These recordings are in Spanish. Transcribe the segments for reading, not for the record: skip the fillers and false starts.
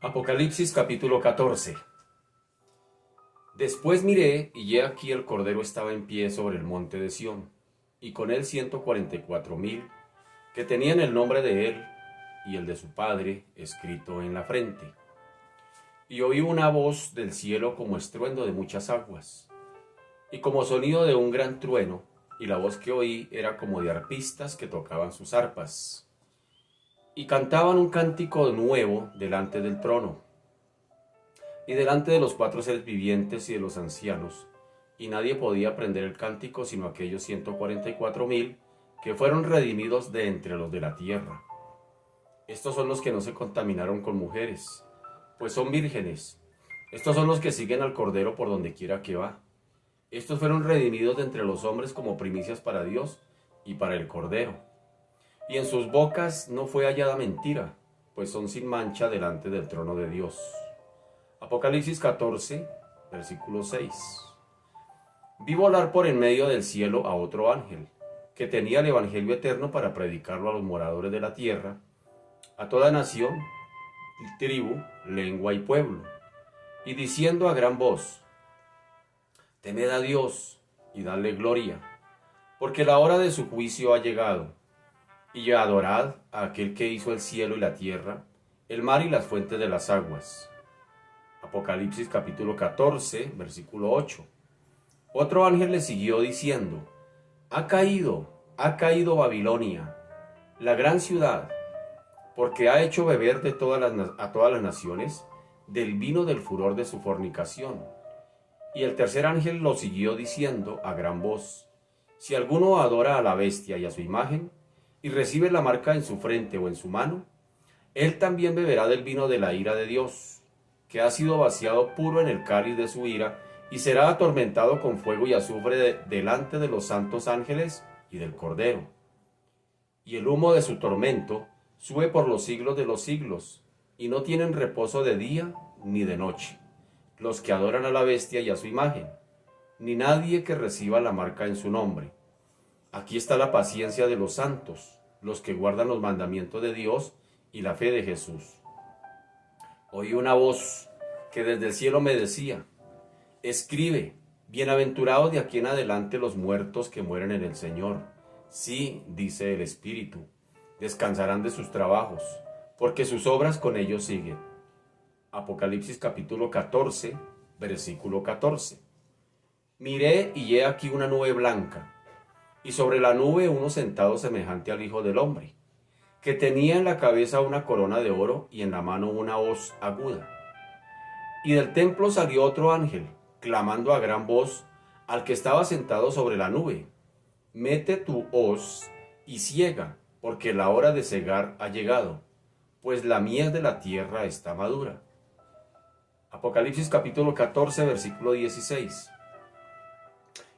Apocalipsis capítulo 14. Después miré, y he aquí el Cordero estaba en pie sobre el monte de Sión, y con él 144,000, que tenían el nombre de él y el de su Padre escrito en la frente. Y oí una voz del cielo como estruendo de muchas aguas, y como sonido de un gran trueno, y la voz que oí era como de arpistas que tocaban sus arpas, y cantaban un cántico nuevo delante del trono, y delante de los 4 seres vivientes y de los ancianos, y nadie podía aprender el cántico sino aquellos 144,000 que fueron redimidos de entre los de la tierra. Estos son los que no se contaminaron con mujeres, pues son vírgenes. Estos son los que siguen al Cordero por donde quiera que va. Estos fueron redimidos de entre los hombres como primicias para Dios y para el Cordero. Y en sus bocas no fue hallada mentira, pues son sin mancha delante del trono de Dios. Apocalipsis 14, versículo 6. Vi volar por en medio del cielo a otro ángel, que tenía el evangelio eterno para predicarlo a los moradores de la tierra, a toda nación, tribu, lengua y pueblo, y diciendo a gran voz: temed a Dios y dadle gloria, porque la hora de su juicio ha llegado, y adorad a aquel que hizo el cielo y la tierra, el mar y las fuentes de las aguas. Apocalipsis capítulo 14, versículo 8. Otro ángel le siguió diciendo: ha caído Babilonia, la gran ciudad, porque ha hecho beber a todas las naciones del vino del furor de su fornicación. Y el tercer ángel lo siguió diciendo a gran voz: si alguno adora a la bestia y a su imagen, y recibe la marca en su frente o en su mano, él también beberá del vino de la ira de Dios, que ha sido vaciado puro en el cáliz de su ira, y será atormentado con fuego y azufre delante de los santos ángeles y del Cordero. Y el humo de su tormento sube por los siglos de los siglos, y no tienen reposo de día ni de noche los que adoran a la bestia y a su imagen, ni nadie que reciba la marca en su nombre. Aquí está la paciencia de los santos, los que guardan los mandamientos de Dios y la fe de Jesús. Oí una voz que desde el cielo me decía: escribe, bienaventurados de aquí en adelante los muertos que mueren en el Señor. Sí, dice el Espíritu, descansarán de sus trabajos, porque sus obras con ellos siguen. Apocalipsis capítulo 14, versículo 14. Miré y he aquí una nube blanca, y sobre la nube uno sentado semejante al Hijo del Hombre, que tenía en la cabeza una corona de oro y en la mano una hoz aguda. Y del templo salió otro ángel, clamando a gran voz al que estaba sentado sobre la nube: mete tu hoz y ciega, porque la hora de cegar ha llegado, pues la mies de la tierra está madura. Apocalipsis capítulo 14, versículo 16.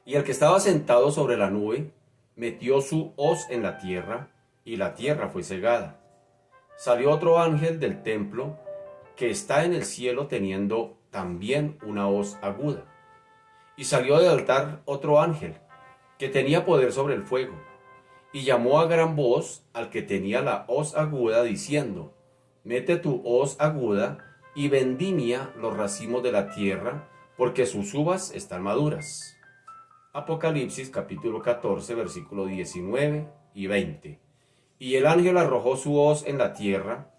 Y el que estaba sentado sobre la nube metió su hoz en la tierra, y la tierra fue cegada. Salió otro ángel del templo que está en el cielo teniendo también una hoz aguda. Y salió del altar otro ángel que tenía poder sobre el fuego, y llamó a gran voz al que tenía la hoz aguda, diciendo: mete tu hoz aguda y vendimia los racimos de la tierra, porque sus uvas están maduras. Apocalipsis capítulo 14, versículo 19 y 20. Y el ángel arrojó su hoz en la tierra,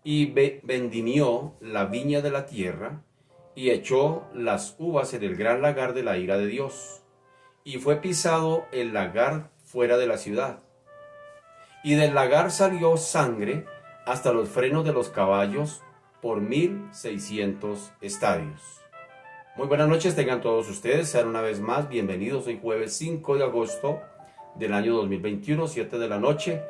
y vendimió la viña de la tierra, y echó las uvas en el gran lagar de la ira de Dios. Y fue pisado el lagar fuera de la ciudad. Y del lagar salió sangre hasta los frenos de los caballos por 1,600 estadios. Muy buenas noches tengan todos ustedes, sean una vez más bienvenidos. Hoy jueves 5 de agosto del año 2021, 7 de la noche.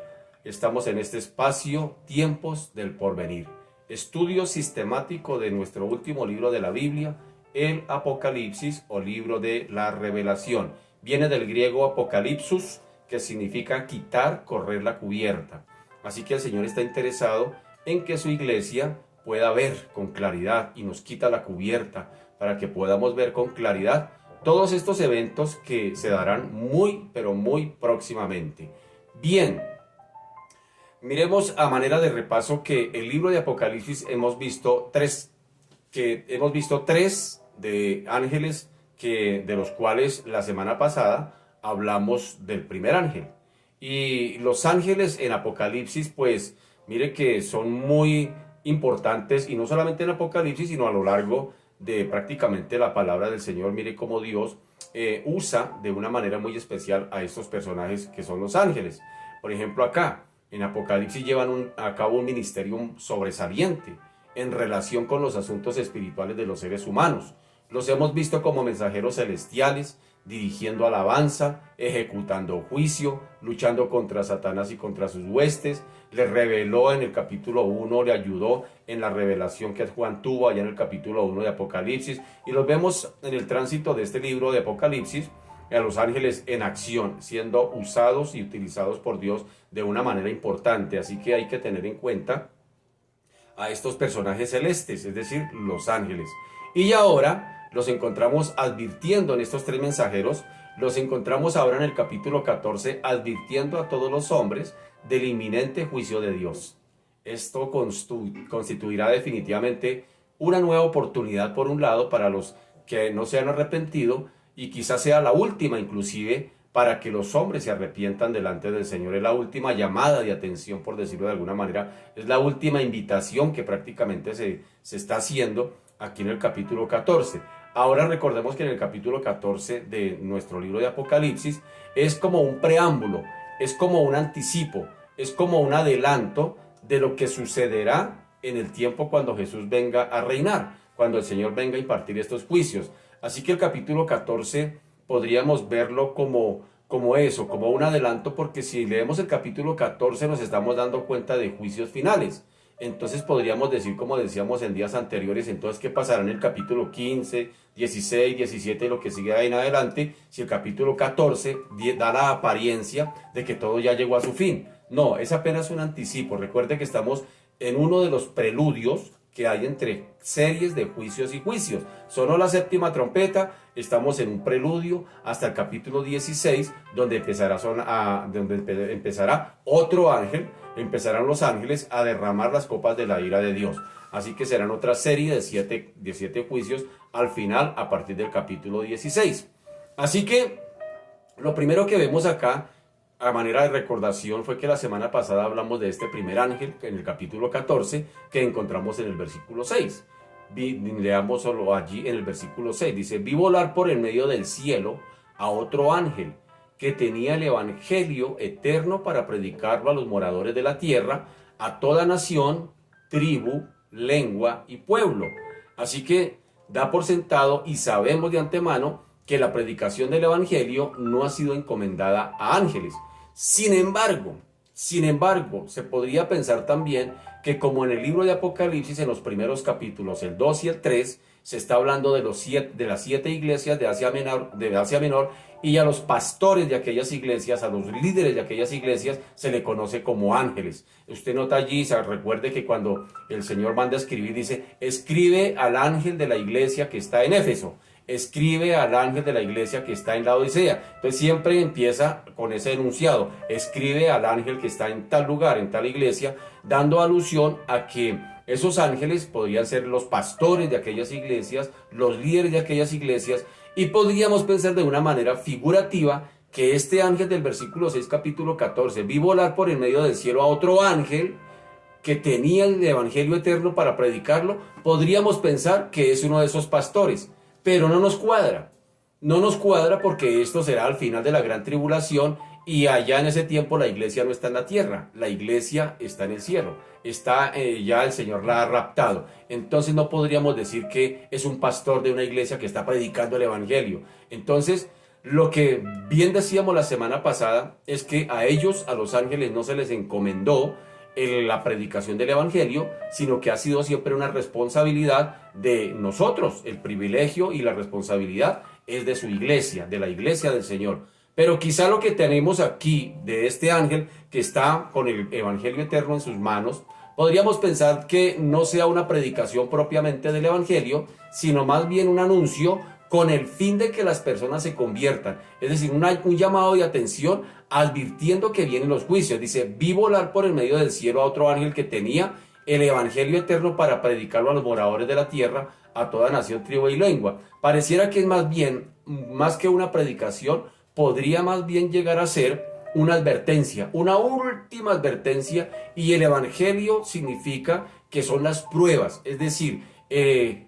Estamos en este espacio, Tiempos del Porvenir, estudio sistemático de nuestro último libro de la Biblia, el Apocalipsis o libro de la Revelación. Viene del griego apocalipsus, que significa quitar, correr la cubierta. Así que el Señor está interesado en que su iglesia pueda ver con claridad y nos quita la cubierta para que podamos ver con claridad todos estos eventos que se darán muy, pero muy próximamente. Bien, Miremos a manera de repaso que el libro de Apocalipsis hemos visto tres de ángeles de los cuales la semana pasada hablamos del primer ángel. Y los ángeles en Apocalipsis, pues, mire que son muy importantes, y no solamente en Apocalipsis, sino a lo largo de prácticamente la palabra del Señor. Mire cómo Dios usa de una manera muy especial a estos personajes que son los ángeles. Por ejemplo, acá en Apocalipsis llevan a cabo un ministerio sobresaliente en relación con los asuntos espirituales de los seres humanos. Los hemos visto como mensajeros celestiales, dirigiendo alabanza, ejecutando juicio, luchando contra Satanás y contra sus huestes. Le reveló en el capítulo 1, le ayudó en la revelación que Juan tuvo allá en el capítulo 1 de Apocalipsis. Y los vemos en el tránsito de este libro de Apocalipsis, a los ángeles en acción, siendo usados y utilizados por Dios de una manera importante. Así que hay que tener en cuenta a estos personajes celestes, es decir, los ángeles. Y ahora los encontramos advirtiendo en estos tres mensajeros, los encontramos ahora en el capítulo 14 advirtiendo a todos los hombres del inminente juicio de Dios. Esto constituirá definitivamente una nueva oportunidad, por un lado, para los que no se han arrepentido, y quizás sea la última inclusive para que los hombres se arrepientan delante del Señor. Es la última llamada de atención, por decirlo de alguna manera, es la última invitación que prácticamente se está haciendo aquí en el capítulo 14. Ahora recordemos que en el capítulo 14 de nuestro libro de Apocalipsis es como un preámbulo, es como un anticipo, es como un adelanto de lo que sucederá en el tiempo cuando Jesús venga a reinar, cuando el Señor venga a impartir estos juicios. Así que el capítulo 14 podríamos verlo como eso, como un adelanto, porque si leemos el capítulo 14 nos estamos dando cuenta de juicios finales. Entonces podríamos decir, como decíamos en días anteriores, entonces ¿qué pasará en el capítulo 15, 16, 17 y lo que sigue ahí en adelante, si el capítulo 14 da la apariencia de que todo ya llegó a su fin? No, es apenas un anticipo. Recuerde que estamos en uno de los preludios que hay entre series de juicios y juicios. Sonó la séptima trompeta, estamos en un preludio hasta el capítulo 16, donde empezará otro ángel, empezarán los ángeles a derramar las copas de la ira de Dios. Así que serán otra serie de siete juicios al final, a partir del capítulo 16. Así que lo primero que vemos acá, a manera de recordación, fue que la semana pasada hablamos de este primer ángel en el capítulo 14 que encontramos en el versículo 6. Leamos solo allí en el versículo 6. Dice: vi volar por el medio del cielo a otro ángel que tenía el evangelio eterno para predicarlo a los moradores de la tierra, a toda nación, tribu, lengua y pueblo. Así que da por sentado y sabemos de antemano que la predicación del evangelio no ha sido encomendada a ángeles. Sin embargo, se podría pensar también que, como en el libro de Apocalipsis, en los primeros capítulos, el 2 y el 3, se está hablando de las 7 iglesias de Asia Menor, y a los pastores de aquellas iglesias, a los líderes de aquellas iglesias, se le conoce como ángeles. Usted nota allí, recuerde que cuando el Señor manda a escribir, dice: escribe al ángel de la iglesia que está en Éfeso, escribe al ángel de la iglesia que está en la Odisea. Entonces siempre empieza con ese enunciado: escribe al ángel que está en tal lugar, en tal iglesia, dando alusión a que esos ángeles podrían ser los pastores de aquellas iglesias, los líderes de aquellas iglesias, y podríamos pensar de una manera figurativa que este ángel del versículo 6, capítulo 14, vi volar por el medio del cielo a otro ángel que tenía el evangelio eterno para predicarlo. Podríamos pensar que es uno de esos pastores, pero no nos cuadra. No nos cuadra, porque esto será al final de la gran tribulación, y allá en ese tiempo la iglesia no está en la tierra, la iglesia está en el cielo, ya el Señor la ha raptado. Entonces no podríamos decir que es un pastor de una iglesia que está predicando el evangelio. Entonces, lo que bien decíamos la semana pasada es que a ellos, a los ángeles, no se les encomendó la predicación del evangelio, sino que ha sido siempre una responsabilidad de nosotros. El privilegio y la responsabilidad es de su iglesia, de la iglesia del Señor. Pero quizá lo que tenemos aquí de este ángel que está con el evangelio eterno en sus manos, podríamos pensar que no sea una predicación propiamente del evangelio, sino más bien un anuncio con el fin de que las personas se conviertan. Es decir, un llamado de atención advirtiendo que vienen los juicios. Dice, vi volar por el medio del cielo a otro ángel que tenía el evangelio eterno para predicarlo a los moradores de la tierra, a toda nación, tribu y lengua. Pareciera que es más bien, más que una predicación, podría más bien llegar a ser una advertencia, una última advertencia, y el evangelio significa que son las pruebas, es decir,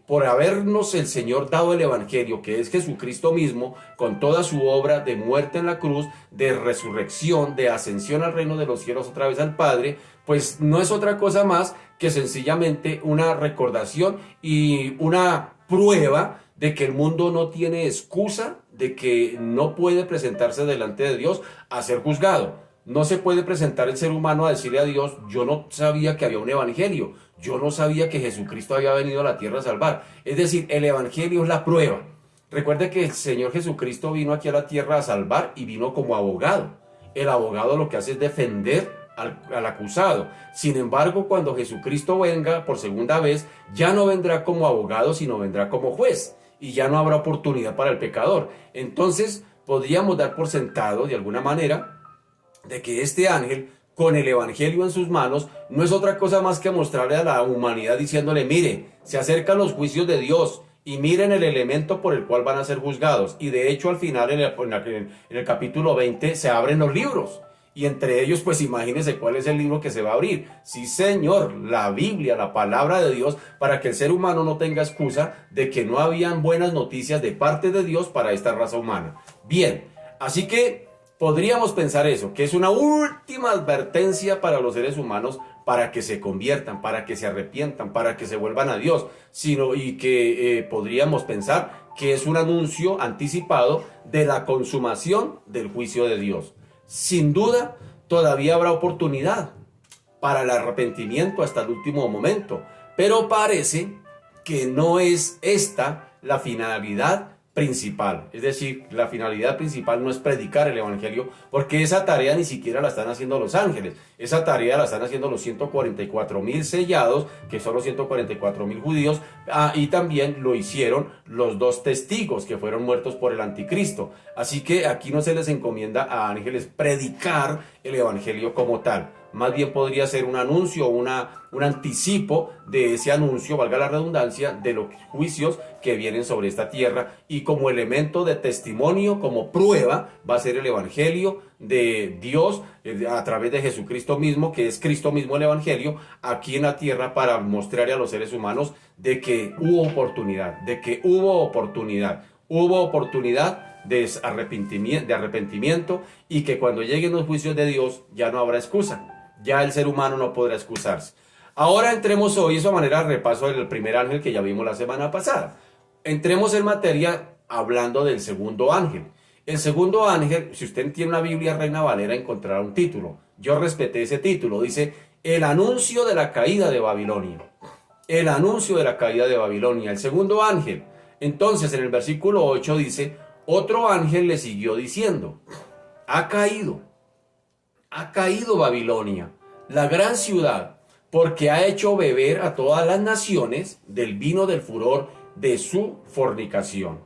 por habernos el Señor dado el evangelio, que es Jesucristo mismo, con toda su obra de muerte en la cruz, de resurrección, de ascensión al reino de los cielos otra vez al Padre, pues no es otra cosa más que sencillamente una recordación y una prueba de que el mundo no tiene excusa, de que no puede presentarse delante de Dios a ser juzgado. No se puede presentar el ser humano a decirle a Dios, yo no sabía que había un evangelio, yo no sabía que Jesucristo había venido a la tierra a salvar. Es decir, el evangelio es la prueba. Recuerde que el Señor Jesucristo vino aquí a la tierra a salvar y vino como abogado. El abogado lo que hace es defender al acusado. Sin embargo, cuando Jesucristo venga por segunda vez, ya no vendrá como abogado, sino vendrá como juez. Y ya no habrá oportunidad para el pecador. Entonces, podríamos dar por sentado, de alguna manera, de que este ángel, con el evangelio en sus manos, no es otra cosa más que mostrarle a la humanidad diciéndole, mire, se acercan los juicios de Dios y miren el elemento por el cual van a ser juzgados. Y de hecho, al final, en el capítulo 20, se abren los libros. Y entre ellos, pues imagínense cuál es el libro que se va a abrir. Sí, Señor, la Biblia, la palabra de Dios, para que el ser humano no tenga excusa de que no habían buenas noticias de parte de Dios para esta raza humana. Bien, así que podríamos pensar eso, que es una última advertencia para los seres humanos para que se conviertan, para que se arrepientan, para que se vuelvan a Dios, y que podríamos pensar que es un anuncio anticipado de la consumación del juicio de Dios. Sin duda, todavía habrá oportunidad para el arrepentimiento hasta el último momento, pero parece que no es esta la finalidad principal. Es decir, la finalidad principal no es predicar el evangelio, porque esa tarea ni siquiera la están haciendo los ángeles. Esa tarea la están haciendo los 144.000 sellados, que son los 144.000 judíos, y también lo hicieron los 2 testigos que fueron muertos por el anticristo. Así que aquí no se les encomienda a ángeles predicar el evangelio como tal. Más bien podría ser un anuncio, un anticipo de ese anuncio, valga la redundancia, de los juicios que vienen sobre esta tierra, y como elemento de testimonio, como prueba, va a ser el evangelio de Dios a través de Jesucristo mismo, que es Cristo mismo el evangelio, aquí en la tierra, para mostrarle a los seres humanos de que hubo oportunidad, hubo oportunidad de arrepentimiento, y que cuando lleguen los juicios de Dios ya no habrá excusa. Ya el ser humano no podrá excusarse. Ahora entremos hoy, eso a manera de repaso del primer ángel que ya vimos la semana pasada. Entremos en materia hablando del segundo ángel. El segundo ángel, si usted tiene una Biblia Reina Valera, encontrará un título. Yo respeté ese título. Dice, el anuncio de la caída de Babilonia. El anuncio de la caída de Babilonia. El segundo ángel. Entonces, en el versículo 8 dice, otro ángel le siguió diciendo, ha caído Babilonia, la gran ciudad, porque ha hecho beber a todas las naciones del vino del furor de su fornicación.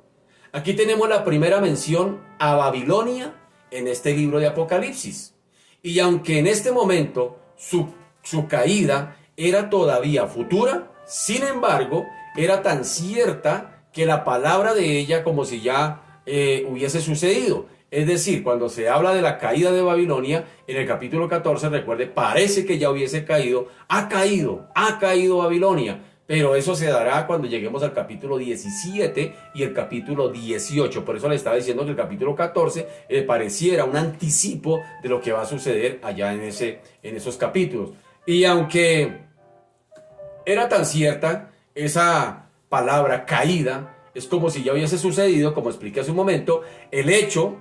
Aquí tenemos la primera mención a Babilonia en este libro de Apocalipsis. Y aunque en este momento su caída era todavía futura, sin embargo, era tan cierta que la palabra de ella como si ya hubiese sucedido. Es decir, cuando se habla de la caída de Babilonia, en el capítulo 14, recuerde, parece que ya hubiese caído, ha caído Babilonia. Pero eso se dará cuando lleguemos al capítulo 17 y el capítulo 18. Por eso le estaba diciendo que el capítulo 14 pareciera un anticipo de lo que va a suceder allá en esos capítulos. Y aunque era tan cierta esa palabra caída, es como si ya hubiese sucedido, como expliqué hace un momento, el hecho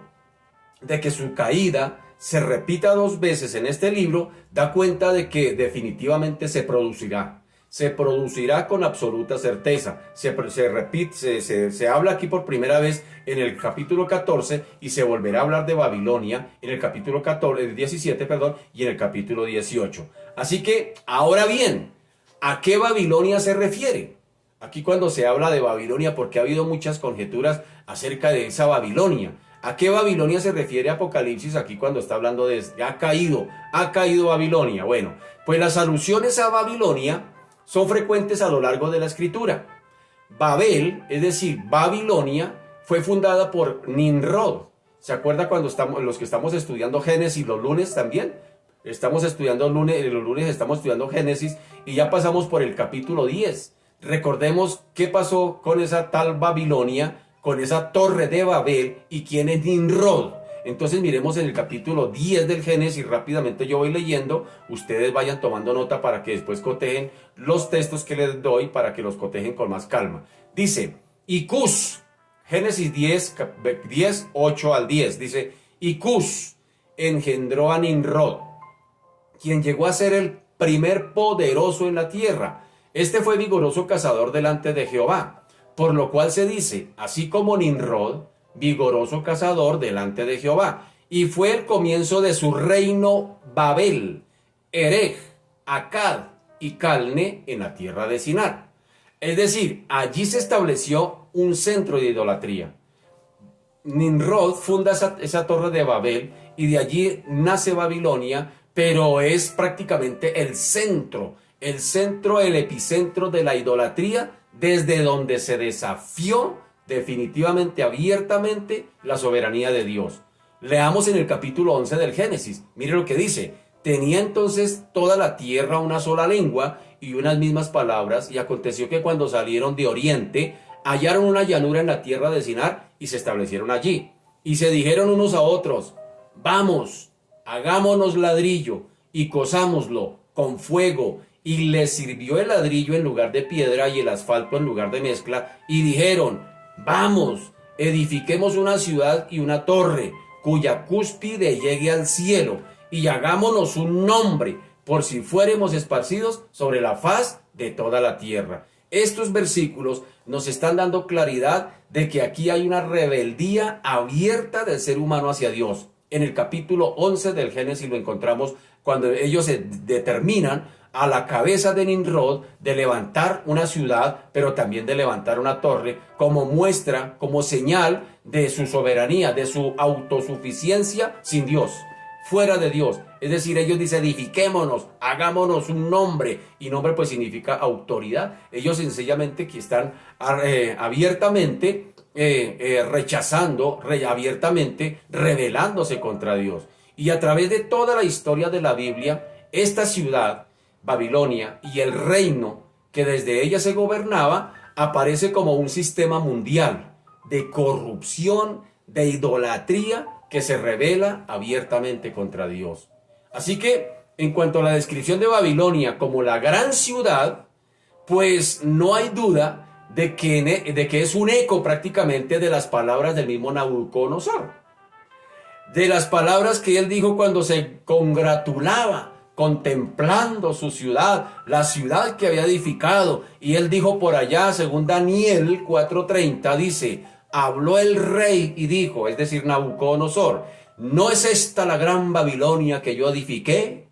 de que su caída se repita 2 veces en este libro da cuenta de que definitivamente se producirá. Se producirá con absoluta certeza. Se habla aquí por primera vez en el capítulo 14 y se volverá a hablar de Babilonia en el capítulo 17, y en el capítulo 18. Así que, ahora bien, ¿a qué Babilonia se refiere? Aquí cuando se habla de Babilonia, porque ha habido muchas conjeturas acerca de esa Babilonia. ¿A qué Babilonia se refiere Apocalipsis aquí cuando está hablando de ha caído Babilonia? Bueno, pues las alusiones a Babilonia son frecuentes a lo largo de la escritura. Babel, es decir, Babilonia, fue fundada por Nimrod. ¿Se acuerda cuando los que estamos estudiando Génesis los lunes también? Estamos estudiando los lunes estamos estudiando Génesis y ya pasamos por el capítulo 10. Recordemos qué pasó con esa tal Babilonia, con esa torre de Babel y quién es Nimrod. Entonces miremos en el capítulo 10 del Génesis, rápidamente yo voy leyendo, ustedes vayan tomando nota para que después cotejen los textos que les doy para que los cotejen con más calma. Dice, y Cus, Génesis 10, 8 al 10, dice, y Cus engendró a Nimrod, quien llegó a ser el primer poderoso en la tierra. Este fue vigoroso cazador delante de Jehová, por lo cual se dice, así como Nimrod, vigoroso cazador delante de Jehová. Y fue el comienzo de su reino Babel, Erech, Akkad y Calne en la tierra de Sinar. Es decir, allí se estableció un centro de idolatría. Nimrod funda esa torre de Babel y de allí nace Babilonia, pero es prácticamente el centro, el epicentro de la idolatría, desde donde se desafió definitivamente, abiertamente, la soberanía de Dios. Leamos en el capítulo 11 del Génesis. Mire lo que dice. Tenía entonces toda la tierra una sola lengua y unas mismas palabras, y aconteció que cuando salieron de oriente, hallaron una llanura en la tierra de Sinar y se establecieron allí. Y se dijeron unos a otros, vamos, hagámonos ladrillo y cosámoslo con fuego. Y les sirvió el ladrillo en lugar de piedra y el asfalto en lugar de mezcla. Y dijeron, vamos, edifiquemos una ciudad y una torre, cuya cúspide llegue al cielo, y hagámonos un nombre, por si fuéremos esparcidos sobre la faz de toda la tierra. Estos versículos nos están dando claridad de que aquí hay una rebeldía abierta del ser humano hacia Dios. En el capítulo 11 del Génesis lo encontramos cuando ellos se determinan a la cabeza de Nimrod de levantar una ciudad, pero también de levantar una torre, como muestra, como señal de su soberanía, de su autosuficiencia sin Dios, fuera de Dios. Es decir, ellos dicen, edifiquémonos, hagámonos un nombre, y nombre pues significa autoridad. Ellos sencillamente que están abiertamente rechazando, abiertamente rebelándose contra Dios. Y a través de toda la historia de la Biblia, esta ciudad, Babilonia, y el reino que desde ella se gobernaba, aparece como un sistema mundial de corrupción, de idolatría, que se rebela abiertamente contra Dios. Así que, en cuanto a la descripción de Babilonia como la gran ciudad, pues no hay duda de que es un eco prácticamente de las palabras del mismo Nabucodonosor. De las palabras que él dijo cuando se congratulaba contemplando su ciudad, la ciudad que había edificado. Y él dijo por allá, según Daniel 4:30, dice, habló el rey y dijo, es decir, Nabucodonosor, ¿no es esta la gran Babilonia que yo edifiqué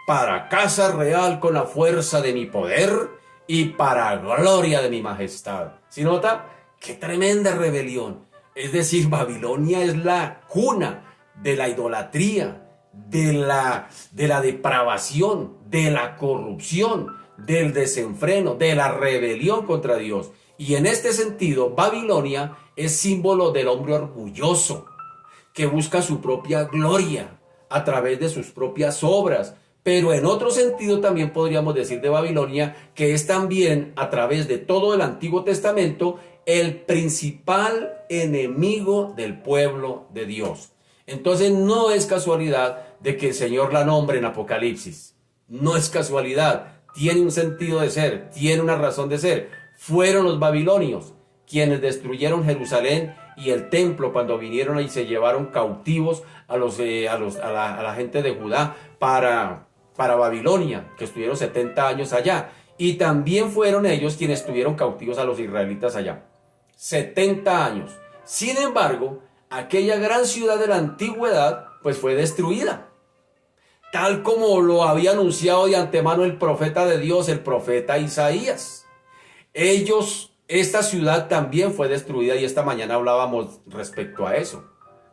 para casa real con la fuerza de mi poder y para gloria de mi majestad? ¿Sí nota? ¡Qué tremenda rebelión! Es decir, Babilonia es la cuna de la idolatría, de la depravación, de la corrupción, del desenfreno, de la rebelión contra Dios. Y en este sentido, Babilonia es símbolo del hombre orgulloso, que busca su propia gloria a través de sus propias obras. Pero en otro sentido también podríamos decir de Babilonia que es también, a través de todo el Antiguo Testamento, el principal enemigo del pueblo de Dios. Entonces no es casualidad de que el Señor la nombre en Apocalipsis. No es casualidad. Tiene un sentido de ser, tiene una razón de ser. Fueron los babilonios quienes destruyeron Jerusalén y el templo cuando vinieron y se llevaron cautivos a la gente de Judá para Babilonia, que estuvieron 70 años allá. Y también fueron ellos quienes estuvieron cautivos a los israelitas allá. 70 años. Sin embargo, aquella gran ciudad de la antigüedad pues fue destruida, tal como lo había anunciado de antemano el profeta de Dios, el profeta Isaías. Esta ciudad también fue destruida y esta mañana hablábamos respecto a eso.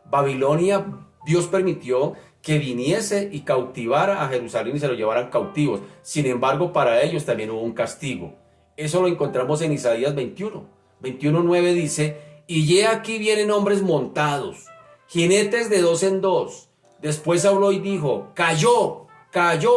Babilonia, Dios permitió que viniese y cautivara a Jerusalén y se lo llevaran cautivos. Sin embargo, para ellos también hubo un castigo. Eso lo encontramos en Isaías 21. 21:9 dice: y he aquí vienen hombres montados, jinetes de dos en dos. Después habló y dijo: cayó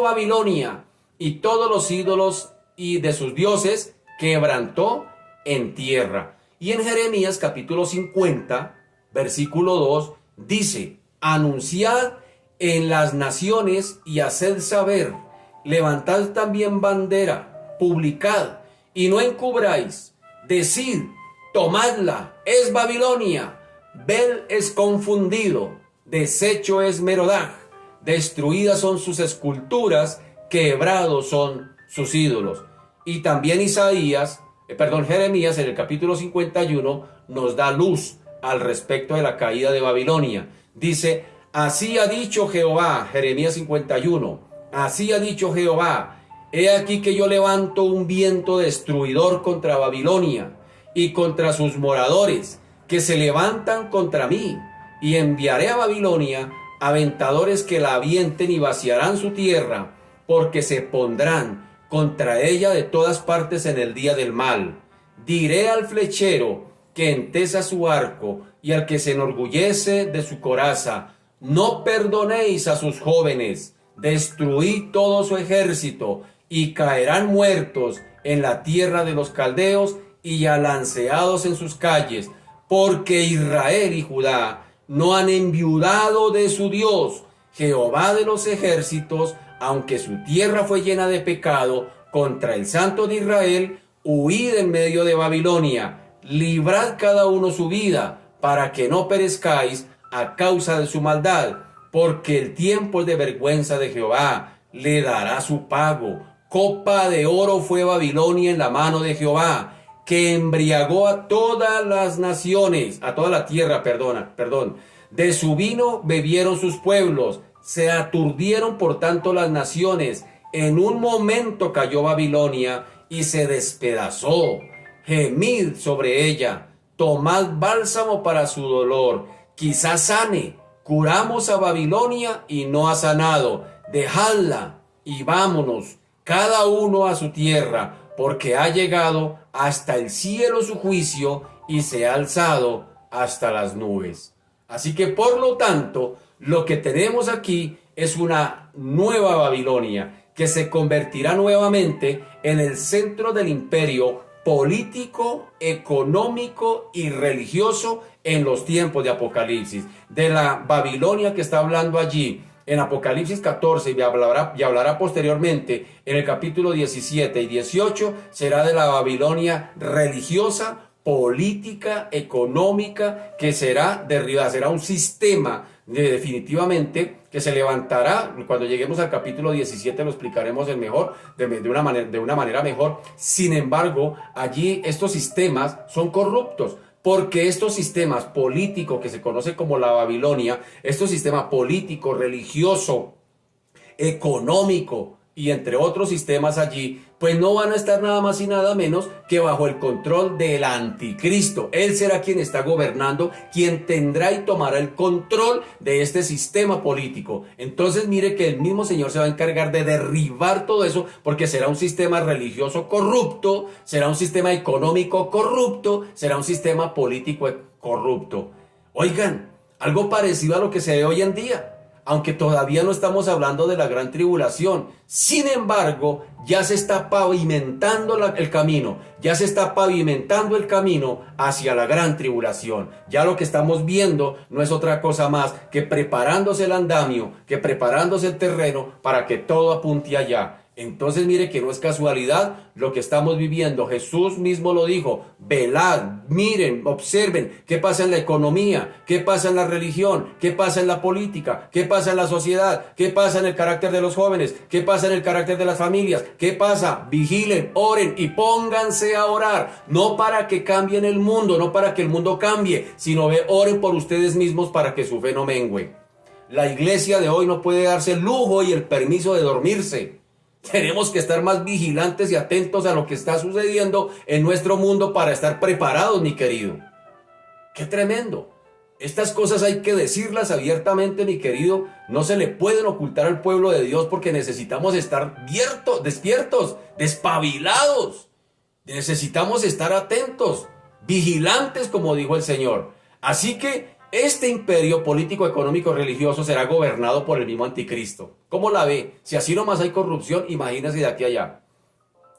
Babilonia, y todos los ídolos y de sus dioses quebrantó en tierra. Y en Jeremías capítulo 50, versículo 2, dice: anunciad en las naciones y haced saber, levantad también bandera, publicad y no encubráis, decid: tomadla, es Babilonia, Bel es confundido, deshecho es Merodach, destruidas son sus esculturas, quebrados son sus ídolos. Y también Jeremías en el capítulo 51 nos da luz al respecto de la caída de Babilonia. Dice: así ha dicho Jehová, Jeremías 51, así ha dicho Jehová: he aquí que yo levanto un viento destruidor contra Babilonia y contra sus moradores, que se levantan contra mí, y enviaré a Babilonia aventadores que la avienten y vaciarán su tierra, porque se pondrán contra ella de todas partes en el día del mal. Diré al flechero que entesa su arco y al que se enorgullece de su coraza: no perdonéis a sus jóvenes, destruid todo su ejército, y caerán muertos en la tierra de los caldeos y alanceados en sus calles, porque Israel y Judá no han enviudado de su Dios, Jehová de los ejércitos, aunque su tierra fue llena de pecado contra el Santo de Israel. Huid en medio de Babilonia, librad cada uno su vida, para que no perezcáis a causa de su maldad, porque el tiempo es de vergüenza de Jehová, le dará su pago. Copa de oro fue Babilonia en la mano de Jehová, que embriagó a todas las naciones, a toda la tierra, perdón. De su vino bebieron sus pueblos, se aturdieron por tanto las naciones. En un momento cayó Babilonia y se despedazó. Gemid sobre ella, tomad bálsamo para su dolor, quizás sane. Curamos a Babilonia y no ha sanado. Dejadla y vámonos, cada uno a su tierra, porque ha llegado hasta el cielo su juicio y se ha alzado hasta las nubes. Así que por lo tanto, lo que tenemos aquí es una nueva Babilonia que se convertirá nuevamente en el centro del imperio político, económico y religioso en los tiempos de Apocalipsis. De la Babilonia que está hablando allí en Apocalipsis 14 y hablará posteriormente en el capítulo 17 y 18, será de la Babilonia religiosa, política, económica, que será derribada, será un sistema definitivamente que se levantará. Cuando lleguemos al capítulo 17 lo explicaremos de una manera mejor. Sin embargo, allí estos sistemas son corruptos, porque estos sistemas políticos que se conoce como la Babilonia, estos sistemas político, religioso, económico y entre otros sistemas allí, pues no van a estar nada más y nada menos que bajo el control del anticristo. Él será quien está gobernando, quien tendrá y tomará el control de este sistema político. Entonces mire que el mismo Señor se va a encargar de derribar todo eso, porque será un sistema religioso corrupto, será un sistema económico corrupto, será un sistema político corrupto. Oigan, algo parecido a lo que se ve hoy en día. Aunque todavía no estamos hablando de la gran tribulación, sin embargo, ya se está pavimentando el camino, hacia la gran tribulación. Ya lo que estamos viendo no es otra cosa más que preparándose el andamio, que preparándose el terreno para que todo apunte allá. Entonces mire que no es casualidad lo que estamos viviendo. Jesús mismo lo dijo: velad, miren, observen qué pasa en la economía, qué pasa en la religión, qué pasa en la política, qué pasa en la sociedad, qué pasa en el carácter de los jóvenes, qué pasa en el carácter de las familias, qué pasa. Vigilen, oren y pónganse a orar, no para que cambien el mundo, no para que el mundo cambie, sino oren por ustedes mismos para que su fe no mengüe. La iglesia de hoy no puede darse el lujo y el permiso de dormirse. Tenemos que estar más vigilantes y atentos a lo que está sucediendo en nuestro mundo para estar preparados, mi querido. ¡Qué tremendo! Estas cosas hay que decirlas abiertamente, mi querido. No se le pueden ocultar al pueblo de Dios porque necesitamos estar despiertos, despabilados. Necesitamos estar atentos, vigilantes, como dijo el Señor. Así que este imperio político, económico, religioso será gobernado por el mismo anticristo. ¿Cómo la ve? Si así nomás hay corrupción, imagínese de aquí a allá.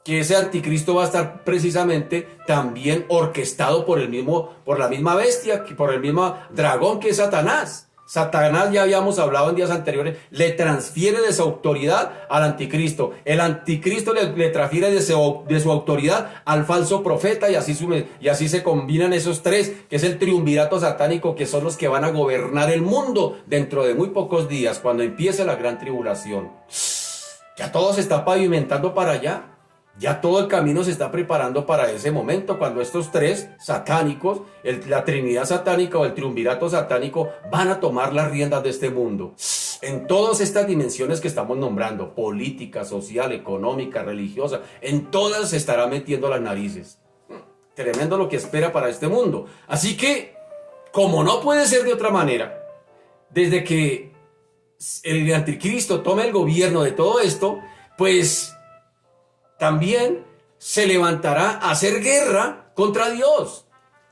Que ese anticristo va a estar precisamente también orquestado por la misma bestia, por el mismo dragón que es Satanás. Satanás, ya habíamos hablado en días anteriores, le transfiere de su autoridad al anticristo. El anticristo le transfiere de su autoridad al falso profeta y así se combinan esos tres, que es el triunvirato satánico, que son los que van a gobernar el mundo dentro de muy pocos días, cuando empiece la gran tribulación. Ya todo se está pavimentando para allá. Ya todo el camino se está preparando para ese momento, cuando estos tres satánicos, la Trinidad satánica o el triunvirato satánico, van a tomar las riendas de este mundo. En todas estas dimensiones que estamos nombrando, política, social, económica, religiosa, en todas se estará metiendo las narices. Tremendo lo que espera para este mundo. Así que, como no puede ser de otra manera, desde que el anticristo tome el gobierno de todo esto, pues también se levantará a hacer guerra contra Dios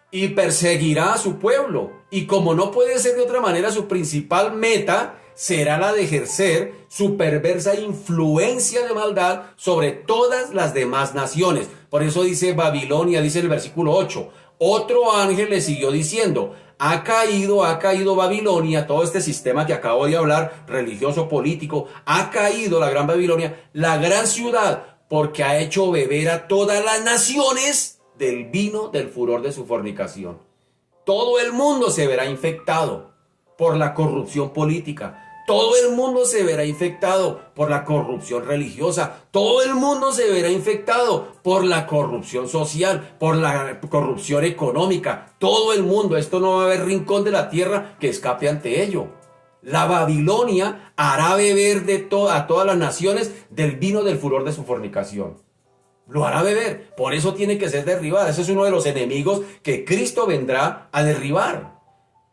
y perseguirá a su pueblo. Y como no puede ser de otra manera, su principal meta será la de ejercer su perversa influencia de maldad sobre todas las demás naciones. Por eso dice Babilonia, dice el versículo 8. Otro ángel le siguió diciendo: ha caído Babilonia, todo este sistema que acabo de hablar, religioso, político, ha caído la gran Babilonia, la gran ciudad, porque ha hecho beber a todas las naciones del vino del furor de su fornicación. Todo el mundo se verá infectado por la corrupción política. Todo el mundo se verá infectado por la corrupción religiosa. Todo el mundo se verá infectado por la corrupción social, por la corrupción económica. Todo el mundo. Esto no va a haber rincón de la tierra que escape ante ello. La Babilonia hará beber a todas las naciones del vino del furor de su fornicación. Lo hará beber. Por eso tiene que ser derribada. Ese es uno de los enemigos que Cristo vendrá a derribar.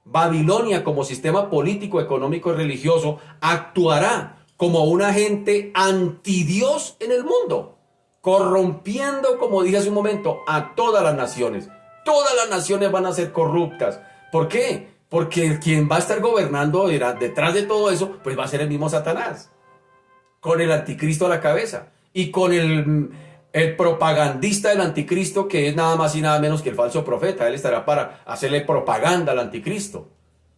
Babilonia, como sistema político, económico y religioso, actuará como un agente antidios en el mundo, corrompiendo, como dije hace un momento, a todas las naciones. Todas las naciones van a ser corruptas. ¿Por qué? Porque quien va a estar gobernando detrás de todo eso, pues va a ser el mismo Satanás, con el anticristo a la cabeza, y con el propagandista del anticristo, que es nada más y nada menos que el falso profeta. Él estará para hacerle propaganda al anticristo.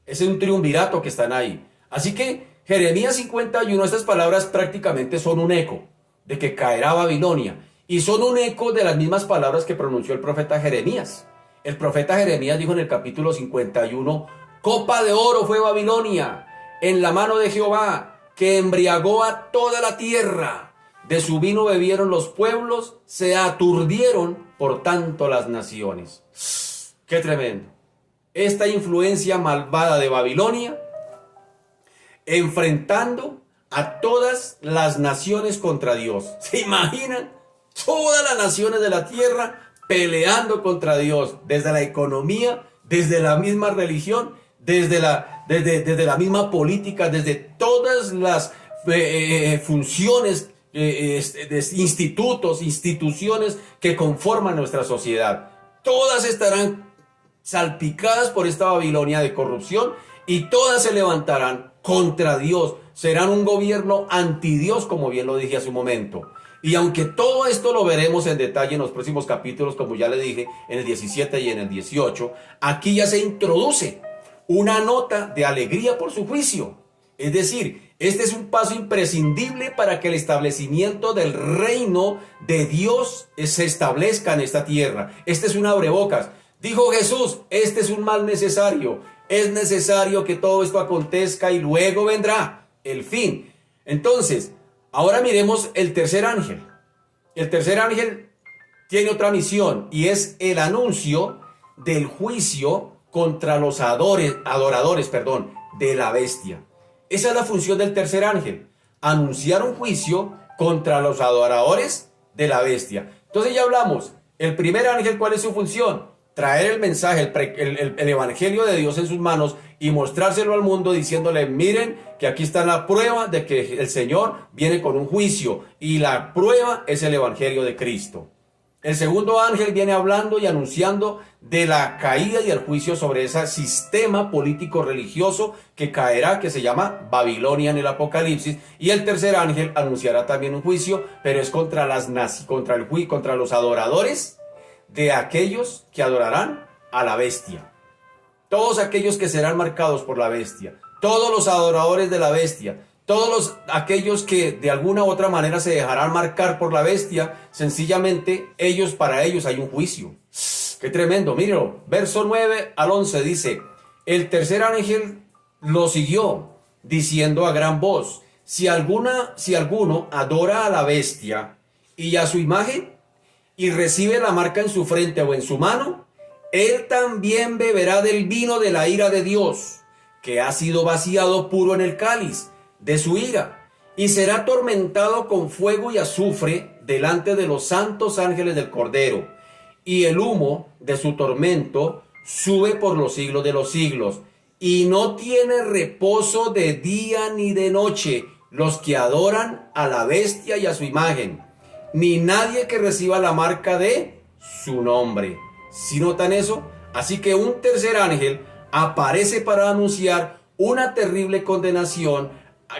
Ese es un triunvirato que están ahí. Así que Jeremías 51, estas palabras prácticamente son un eco de que caerá Babilonia, y son un eco de las mismas palabras que pronunció el profeta Jeremías. El profeta Jeremías dijo en el capítulo 51: copa de oro fue Babilonia en la mano de Jehová, que embriagó a toda la tierra. De su vino bebieron los pueblos, se aturdieron por tanto las naciones. ¡Qué tremendo! Esta influencia malvada de Babilonia, enfrentando a todas las naciones contra Dios. ¿Se imaginan? Todas las naciones de la tierra peleando contra Dios, desde la economía, desde la misma religión, desde la misma política, desde todas las funciones, institutos, instituciones que conforman nuestra sociedad. Todas estarán salpicadas por esta Babilonia de corrupción, y todas se levantarán contra Dios. Serán un gobierno antidios, como bien lo dije hace un momento. Y aunque todo esto lo veremos en detalle en los próximos capítulos, como ya le dije, en el 17 y en el 18, aquí ya se introduce una nota de alegría por su juicio. Es decir, este es un paso imprescindible para que el establecimiento del reino de Dios se establezca en esta tierra. Este es un abrebocas. Dijo Jesús: este es un mal necesario. Es necesario que todo esto acontezca y luego vendrá el fin. Entonces, ahora miremos el tercer ángel. El tercer ángel tiene otra misión, y es el anuncio del juicio contra los adoradores de la bestia. Esa es la función del tercer ángel: anunciar un juicio contra los adoradores de la bestia. Entonces ya hablamos, el primer ángel, ¿cuál es su función? Traer el mensaje, el evangelio de Dios en sus manos y mostrárselo al mundo diciéndole, miren que aquí está la prueba de que el Señor viene con un juicio y la prueba es el evangelio de Cristo. El segundo ángel viene hablando y anunciando de la caída y el juicio sobre ese sistema político religioso que caerá, que se llama Babilonia en el Apocalipsis. Y el tercer ángel anunciará también un juicio, pero es contra contra los adoradores de aquellos que adorarán a la bestia. Todos aquellos que serán marcados por la bestia, todos los adoradores de la bestia, aquellos que de alguna u otra manera se dejarán marcar por la bestia, sencillamente para ellos hay un juicio. ¡Qué tremendo! Mírenlo, verso 9 al 11 dice, el tercer ángel lo siguió, diciendo a gran voz, si alguno adora a la bestia y a su imagen, y recibe la marca en su frente o en su mano, él también beberá del vino de la ira de Dios, que ha sido vaciado puro en el cáliz de su ira, y será atormentado con fuego y azufre delante de los santos ángeles del Cordero, y el humo de su tormento sube por los siglos de los siglos, y no tiene reposo de día ni de noche los que adoran a la bestia y a su imagen, ni nadie que reciba la marca de su nombre. ¿Sí notan eso? Así que un tercer ángel aparece para anunciar una terrible condenación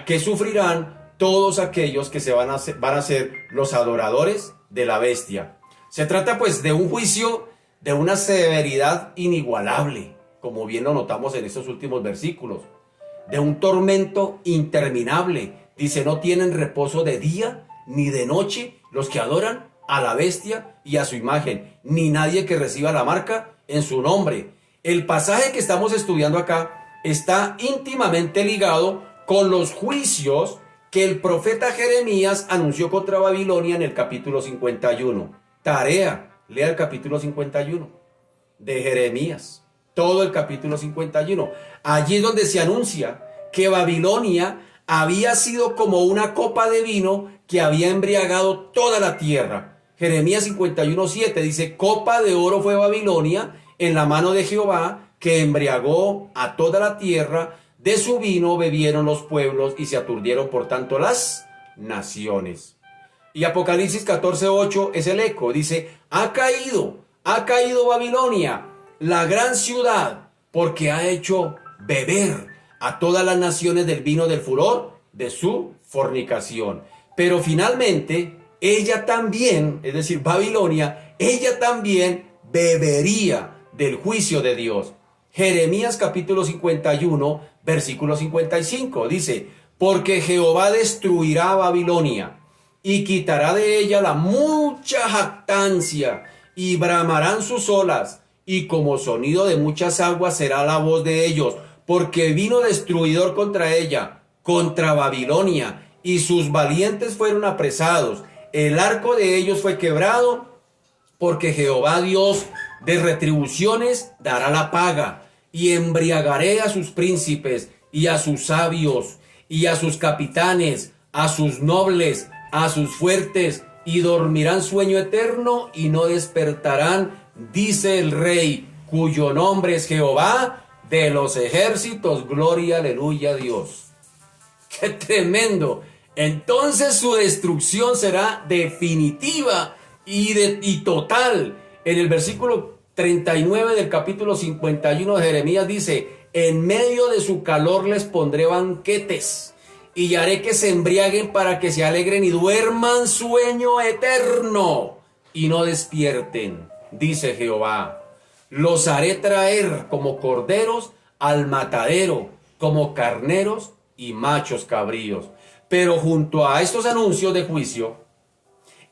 que sufrirán todos aquellos que van a ser los adoradores de la bestia. Se trata pues de un juicio de una severidad inigualable, como bien lo notamos en estos últimos versículos, de un tormento interminable. Dice, no tienen reposo de día ni de noche los que adoran a la bestia y a su imagen, ni nadie que reciba la marca en su nombre. El pasaje que estamos estudiando acá está íntimamente ligado con los juicios que el profeta Jeremías anunció contra Babilonia en el capítulo 51. Tarea, lea el capítulo 51 de Jeremías, todo el capítulo 51. Allí es donde se anuncia que Babilonia había sido como una copa de vino que había embriagado toda la tierra. Jeremías 51:7 dice, copa de oro fue Babilonia en la mano de Jehová, que embriagó a toda la tierra, de su vino bebieron los pueblos y se aturdieron por tanto las naciones. Y Apocalipsis 14:8 es el eco, dice, ha caído Babilonia, la gran ciudad, porque ha hecho beber a todas las naciones del vino del furor de su fornicación. Pero finalmente, ella también, es decir, Babilonia, ella también bebería del juicio de Dios. Jeremías capítulo 51, versículo 55, dice, porque Jehová destruirá a Babilonia y quitará de ella la mucha jactancia, y bramarán sus olas, y como sonido de muchas aguas será la voz de ellos, porque vino destruidor contra ella, contra Babilonia, y sus valientes fueron apresados. El arco de ellos fue quebrado, porque Jehová Dios de retribuciones dará la paga, y embriagaré a sus príncipes, y a sus sabios, y a sus capitanes, a sus nobles, a sus fuertes, y dormirán sueño eterno, y no despertarán, dice el Rey, cuyo nombre es Jehová de los ejércitos. Gloria, aleluya a Dios. ¡Qué tremendo! Entonces su destrucción será definitiva y total. En el versículo 39 del capítulo 51 de Jeremías dice, en medio de su calor les pondré banquetes, y haré que se embriaguen para que se alegren y duerman sueño eterno y no despierten, dice Jehová. Los haré traer como corderos al matadero, como carneros y machos cabríos. Pero junto a estos anuncios de juicio,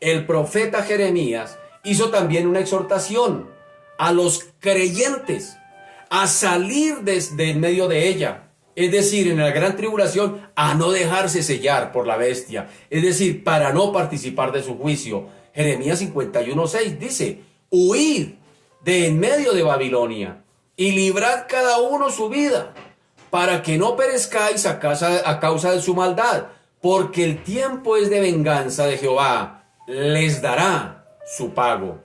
el profeta Jeremías hizo también una exhortación a los creyentes a salir desde en medio de ella. Es decir, en la gran tribulación, a no dejarse sellar por la bestia. Es decir, para no participar de su juicio. Jeremías 51:6 dice, huid de en medio de Babilonia y librad cada uno su vida, para que no perezcáis a causa de su maldad, porque el tiempo es de venganza de Jehová, les dará su pago.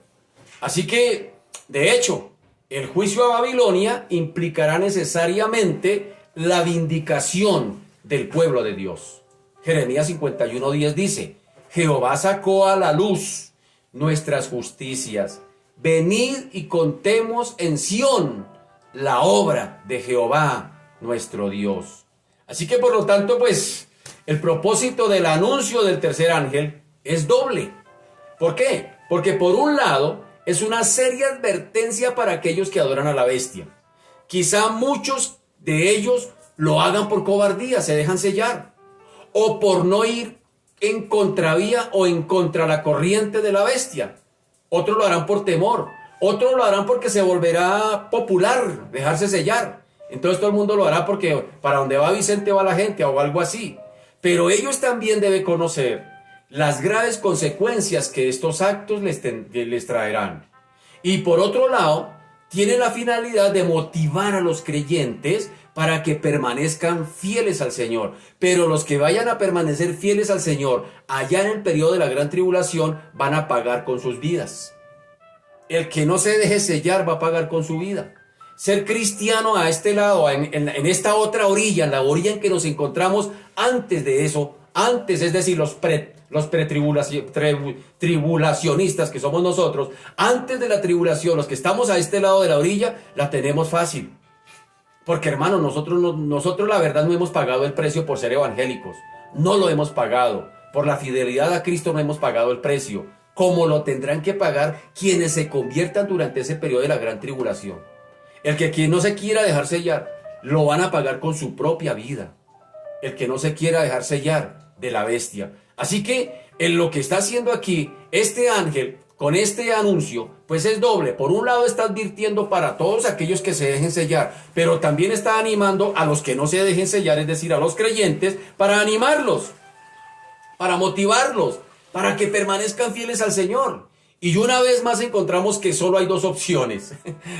Así que, de hecho, el juicio a Babilonia implicará necesariamente la vindicación del pueblo de Dios. Jeremías 51:10 dice: Jehová sacó a la luz nuestras justicias. Venid y contemos en Sión la obra de Jehová nuestro Dios. Así que por lo tanto, pues, el propósito del anuncio del tercer ángel es doble. ¿Por qué? Porque por un lado es una seria advertencia para aquellos que adoran a la bestia. Quizá muchos de ellos lo hagan por cobardía, se dejan sellar, o por no ir en contravía o en contra la corriente de la bestia. Otros lo harán por temor, otros lo harán porque se volverá popular dejarse sellar. Entonces todo el mundo lo hará porque para donde va Vicente va la gente o algo así. Pero ellos también deben conocer las graves consecuencias que estos actos les traerán. Y por otro lado, tiene la finalidad de motivar a los creyentes para que permanezcan fieles al Señor. Pero los que vayan a permanecer fieles al Señor allá en el periodo de la gran tribulación van a pagar con sus vidas. El que no se deje sellar va a pagar con su vida. Ser cristiano a este lado, en esta otra orilla, en la orilla en que nos encontramos antes de eso, es decir, los tribulacionistas que somos nosotros, antes de la tribulación, los que estamos a este lado de la orilla, la tenemos fácil. Porque hermano, nosotros la verdad no hemos pagado el precio por ser evangélicos. No lo hemos pagado. Por la fidelidad a Cristo no hemos pagado el precio. Como lo tendrán que pagar quienes se conviertan durante ese periodo de la gran tribulación. Quien no se quiera dejar sellar, lo van a pagar con su propia vida. El que no se quiera dejar sellar de la bestia. Así que en lo que está haciendo aquí este ángel, con este anuncio, pues es doble. Por un lado está advirtiendo para todos aquellos que se dejen sellar, pero también está animando a los que no se dejen sellar, es decir, a los creyentes, para animarlos, para motivarlos, para que permanezcan fieles al Señor. Y una vez más encontramos que solo hay dos opciones.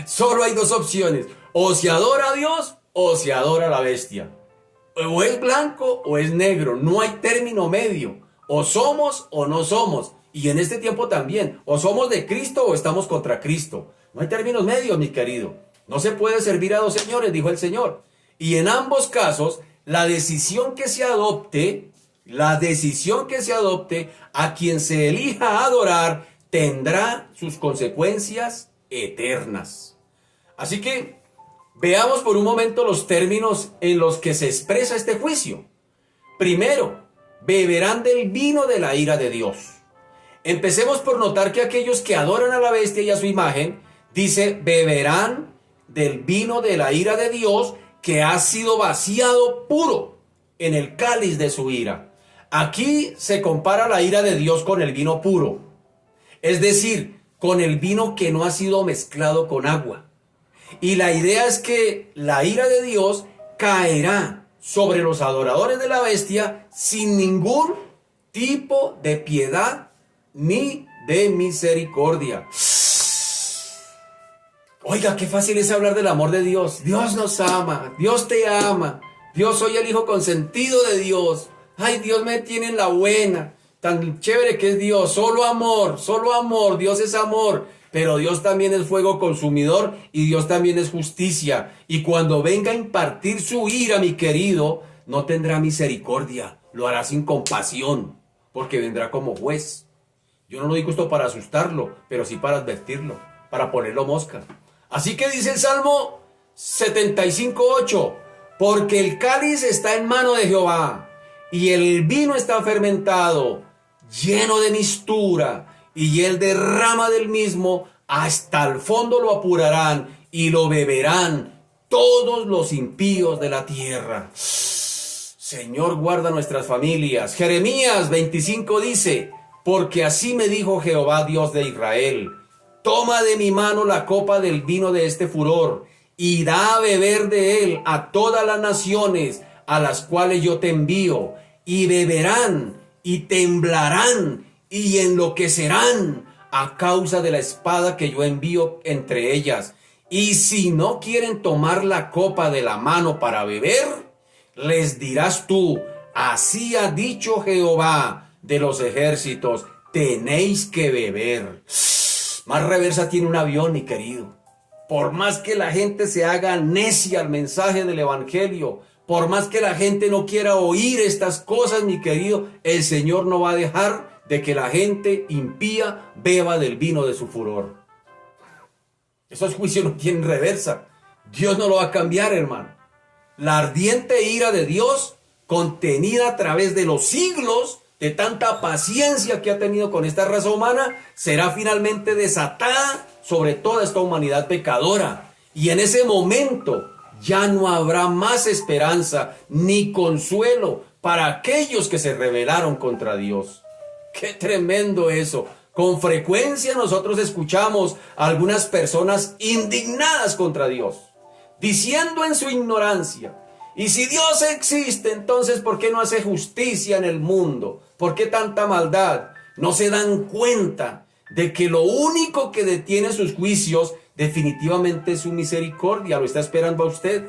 Solo hay dos opciones. O se adora a Dios o se adora a la bestia. O es blanco o es negro. No hay término medio. O somos o no somos. Y en este tiempo también. O somos de Cristo o estamos contra Cristo. No hay términos medios, mi querido. No se puede servir a dos señores, dijo el Señor. Y en ambos casos, la decisión que se adopte, a quien se elija adorar, tendrá sus consecuencias eternas. Así que veamos por un momento los términos en los que se expresa este juicio. Primero, beberán del vino de la ira de Dios. Empecemos por notar que aquellos que adoran a la bestia y a su imagen, dice, beberán del vino de la ira de Dios que ha sido vaciado puro en el cáliz de su ira. Aquí se compara la ira de Dios con el vino puro. Es decir, con el vino que no ha sido mezclado con agua. Y la idea es que la ira de Dios caerá sobre los adoradores de la bestia sin ningún tipo de piedad ni de misericordia. Oiga, qué fácil es hablar del amor de Dios. Dios nos ama, Dios te ama. Dios, soy el hijo consentido de Dios. Ay, Dios me tiene en la buena. Tan chévere que es Dios, solo amor, Dios es amor, pero Dios también es fuego consumidor y Dios también es justicia. Y cuando venga a impartir su ira, mi querido, no tendrá misericordia, lo hará sin compasión, porque vendrá como juez. Yo no lo digo esto para asustarlo, pero sí para advertirlo, para ponerlo mosca. Así que dice el Salmo 75:8, porque el cáliz está en mano de Jehová, y el vino está fermentado, lleno de mistura, y él derrama del mismo, hasta el fondo lo apurarán, y lo beberán todos los impíos de la tierra. Señor, guarda nuestras familias. Jeremías 25 dice, porque así me dijo Jehová, Dios de Israel, toma de mi mano la copa del vino de este furor, y da a beber de él a todas las naciones a las cuales yo te envío, y beberán, y temblarán, y enloquecerán a causa de la espada que yo envío entre ellas. Y si no quieren tomar la copa de la mano para beber, les dirás tú, Así ha dicho Jehová de los ejércitos, tenéis que beber. Más reversa tiene un avión, mi querido. Por más que la gente se haga necia al mensaje del evangelio, por más que la gente no quiera oír estas cosas, mi querido, el Señor no va a dejar de que la gente impía beba del vino de su furor. Esos juicios no tienen reversa. Dios no lo va a cambiar, hermano. La ardiente ira de Dios, contenida a través de los siglos, de tanta paciencia que ha tenido con esta raza humana, será finalmente desatada sobre toda esta humanidad pecadora. Y en ese momento ya no habrá más esperanza ni consuelo para aquellos que se rebelaron contra Dios. ¡Qué tremendo eso! Con frecuencia nosotros escuchamos a algunas personas indignadas contra Dios, diciendo en su ignorancia: y si Dios existe, entonces ¿por qué no hace justicia en el mundo? ¿Por qué tanta maldad? No se dan cuenta de que lo único que detiene sus juicios definitivamente es su misericordia. Lo está esperando a usted.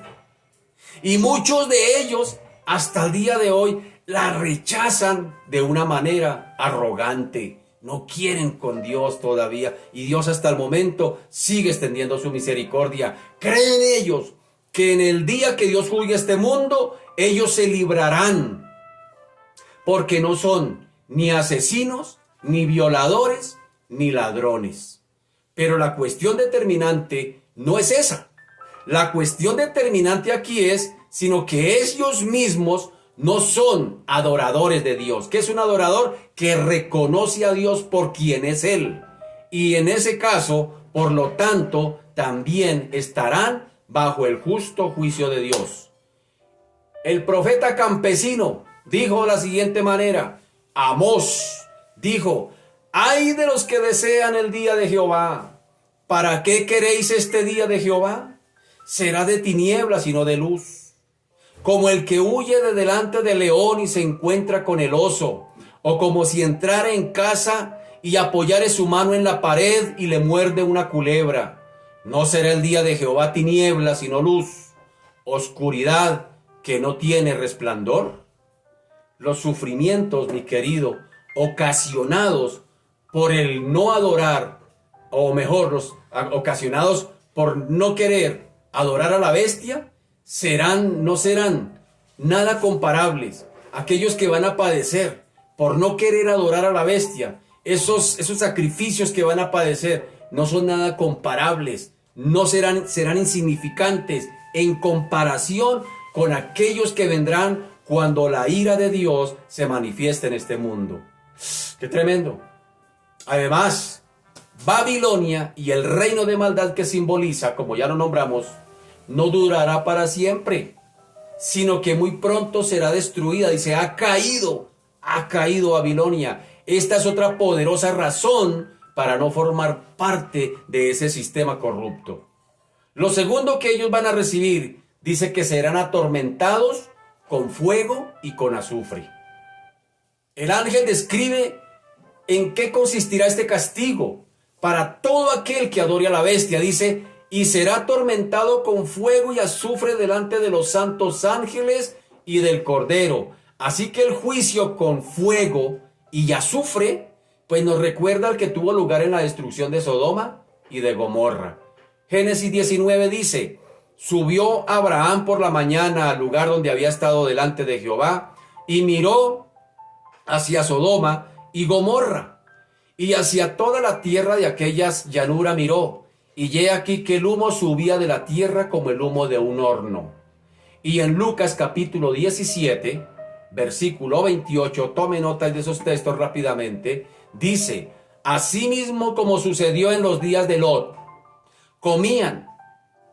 Y muchos de ellos hasta el día de hoy la rechazan de una manera arrogante. No quieren con Dios todavía, y Dios hasta el momento sigue extendiendo su misericordia. Creen ellos que en el día que Dios juzgue este mundo, ellos se librarán, porque no son ni asesinos, ni violadores, ni ladrones. Pero la cuestión determinante no es esa. La cuestión determinante aquí es, sino que ellos mismos no son adoradores de Dios. ¿Qué es un adorador? Que reconoce a Dios por quien es Él. Y en ese caso, por lo tanto, también estarán bajo el justo juicio de Dios. El profeta campesino dijo de la siguiente manera: Amós dijo: ay de los que desean el día de Jehová. ¿Para qué queréis este día de Jehová? Será de tinieblas y no de luz. Como el que huye de delante del león y se encuentra con el oso, o como si entrara en casa y apoyare su mano en la pared y le muerde una culebra. No será el día de Jehová tinieblas sino luz, oscuridad que no tiene resplandor. Los sufrimientos, mi querido, ocasionados por el no adorar, o mejor, los ocasionados por no querer adorar a la bestia, no serán nada comparables. Aquellos que van a padecer por no querer adorar a la bestia, esos sacrificios que van a padecer no son nada comparables, serán insignificantes en comparación con aquellos que vendrán cuando la ira de Dios se manifieste en este mundo. ¡Qué tremendo! Además, Babilonia y el reino de maldad que simboliza, como ya lo nombramos, no durará para siempre, sino que muy pronto será destruida. Dice, ha caído Babilonia. Esta es otra poderosa razón para no formar parte de ese sistema corrupto. Lo segundo que ellos van a recibir, dice que serán atormentados con fuego y con azufre. El ángel describe en qué consistirá este castigo para todo aquel que adore a la bestia. Dice, y será atormentado con fuego y azufre delante de los santos ángeles y del Cordero. Así que el juicio con fuego y azufre, pues nos recuerda al que tuvo lugar en la destrucción de Sodoma y de Gomorra. Génesis 19 dice, subió Abraham por la mañana al lugar donde había estado delante de Jehová y miró hacia Sodoma y Gomorra y hacia toda la tierra de aquellas llanuras miró. Y he aquí que el humo subía de la tierra como el humo de un horno. Y en Lucas capítulo 17, versículo 28, tome nota de esos textos rápidamente, dice, asimismo como sucedió en los días de Lot, comían,